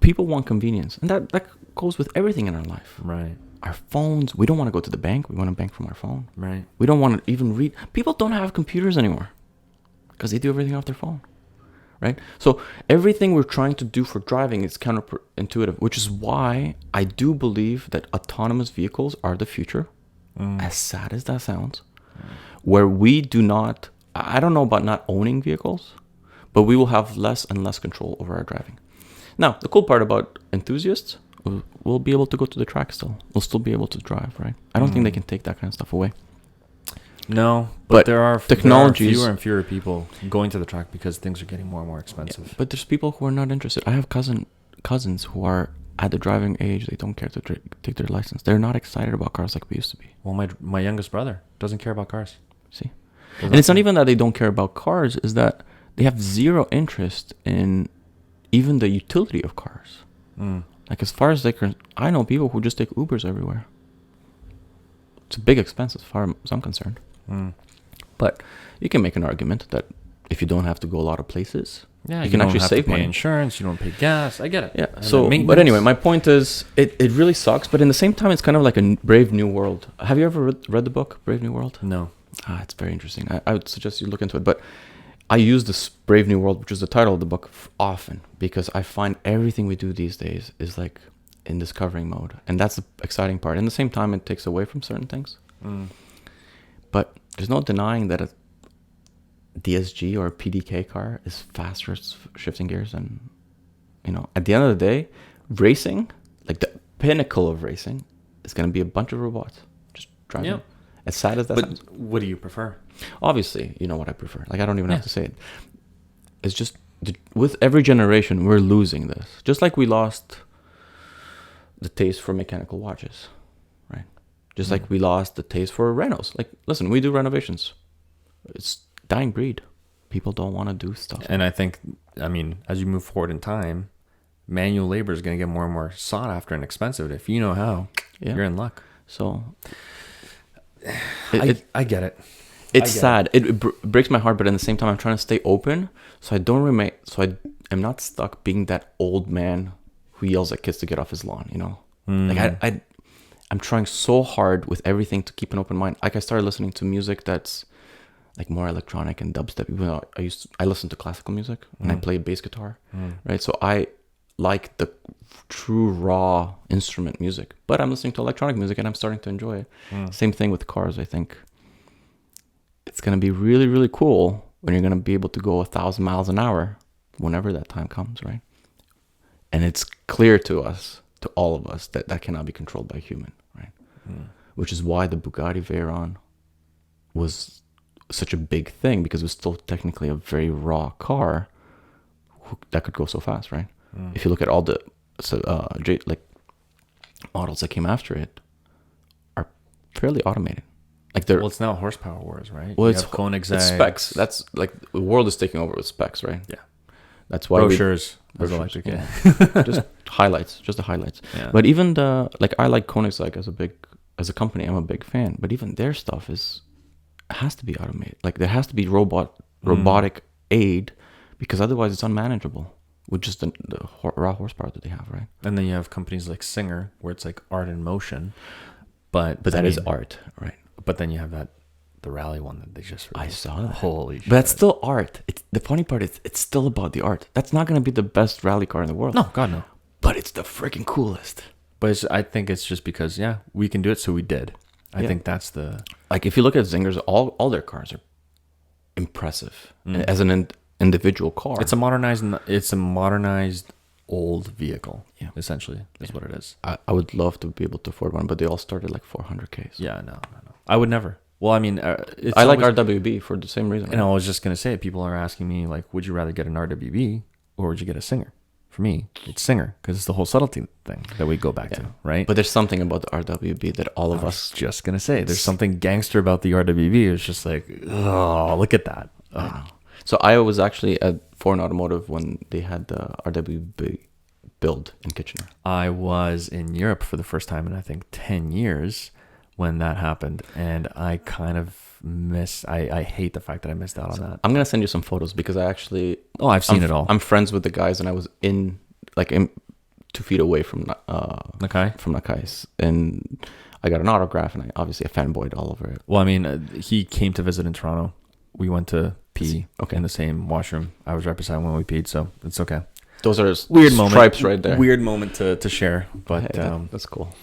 people want convenience, and that goes with everything in our life. Right. Our phones, we don't want to go to the bank. We want to bank from our phone. Right. We don't want to even read. People don't have computers anymore because they do everything off their phone, right? So everything we're trying to do for driving is counterintuitive, which is why I do believe that autonomous vehicles are the future, as sad as that sounds, where we do not, I don't know about not owning vehicles, but we will have less and less control over our driving. Now, the cool part about enthusiasts, we'll be able to go to the track still. We'll still be able to drive, right? I don't think they can take that kind of stuff away. No, But but there are technologies- fewer and fewer people going to the track because things are getting more and more expensive. But there's people who are not interested. I have cousins who are at the driving age. They don't care to take their license. They're not excited about cars like we used to be. Well, my youngest brother doesn't care about cars. See? And it's not even that they don't care about cars, is that they have zero interest in even the utility of cars. Like as far as I know people who just take Ubers everywhere. It's a big expense as far as I'm concerned. But you can make an argument that if you don't have to go a lot of places, Yeah, you can don't actually have save to pay money. insurance. You don't pay gas. I get it. Yeah. And So, then but anyway, maintenance. my point is, it really sucks. But in the same time, it's kind of like a Brave New World. Have you ever read the book Brave New World? No. It's very interesting. I would suggest you look into it. But I use this Brave New World, which is the title of the book, often because I find everything we do these days is like in discovering mode, and that's the exciting part. And at the same time, it takes away from certain things. But there's no denying that a DSG or a PDK car is faster at shifting gears. And, you know, at the end of the day, racing, like the pinnacle of racing, is going to be a bunch of robots just driving. Yeah. As sad as that But sounds. what do you prefer? Obviously, you know what I prefer. Like, I don't even have to say it. It's just, with every generation, we're losing this. Just like we lost the taste for mechanical watches, right? Just like we lost the taste for renos. Like, listen, we do renovations. It's dying breed. People don't want to do stuff. And I think, I mean, as you move forward in time, manual labor is going to get more and more sought after and expensive. If you know how, you're in luck. So, I get it. It's sad. It breaks my heart, but at the same time, I'm trying to stay open, so I don't remain. So I am not stuck being that old man who yells at kids to get off his lawn. You know, like I'm trying so hard with everything to keep an open mind. Like, I started listening to music that's like more electronic and dubstep. Even though I listen to classical music and I play bass guitar, right? So I like the true raw instrument music, but I'm listening to electronic music and I'm starting to enjoy it. Same thing with cars. I think it's going to be really, really cool when you're going to be able to go 1,000 miles an hour whenever that time comes, right? And it's clear to us, to all of us, that that cannot be controlled by a human, right? Which is why the Bugatti Veyron was such a big thing, because it was still technically a very raw car that could go so fast, right? If you look at all the like models that came after it, are fairly automated. Like, they're, Well, it's now horsepower wars, right? well, You it's have Koenigsegg. it's specs. That's like, the world is taking over with specs, right? Yeah. That's why Brochures. brochures, Electric, yeah. yeah. just highlights, just the highlights. Yeah. But even I like Koenigsegg as a company. I'm a big fan. But even their stuff has to be automated. Like, there has to be robotic aid, because otherwise it's unmanageable with just the raw horsepower that they have, right? And then you have companies like Singer, where it's like art in motion. But that is art, right? But then you have the rally one that they just released. I saw that. Holy shit. But that's still art. The funny part is, it's still about the art. That's not going to be the best rally car in the world. No, God, no. But it's the freaking coolest. But I think it's just because, we can do it, so we did. I think that's the... Like, if you look at Zingers, all their cars are impressive as an individual car. It's a modernized old vehicle, essentially, is what it is. I would love to be able to afford one, but they all start at like 400K. Yeah, no. I would never. Well, I mean, it's I like always, RWB for the same reason. and I was just going to say, people are asking me, like, would you rather get an RWB or would you get a Singer? For me, it's Singer, because it's the whole subtlety thing that we go back to, right? But there's something about the RWB that all of us... just going to say, there's something gangster about the RWB. It's just like, oh, look at that. I know. So I was actually at Foreign Automotive when they had the RWB build in Kitchener. I was in Europe for the first time in, I think, 10 years when that happened. And I kind of I hate the fact that I missed out on that. I'm going to send you some photos, because I actually... Oh, I've seen it all. I'm friends with the guys, and I was in 2 feet away from Okay. from Nakai's, and I got an autograph, and I obviously fanboyed all over it. Well, I mean, he came to visit in Toronto. We went to pee in the same washroom. I was right beside him when we peed, so it's okay. Those are Weird stripes moment. right there. Weird moment to share, but Hey, that's cool.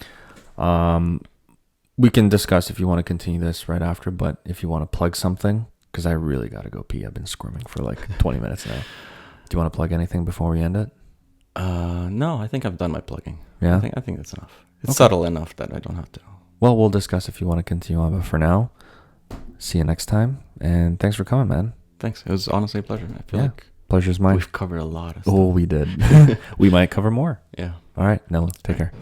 We can discuss if you want to continue this right after, but if you want to plug something, because I really got to go pee. I've been squirming for like 20 minutes now. Do you want to plug anything before we end it? No, I think I've done my plugging. Yeah? I think that's enough. It's subtle enough that I don't have to. Well, we'll discuss if you want to continue on, but for now, see you next time, and thanks for coming, man. Thanks. It was honestly a pleasure. I feel like pleasure's mine. we've covered a lot of stuff. Oh, we did. We might cover more. Yeah. All right, Nelu, take care.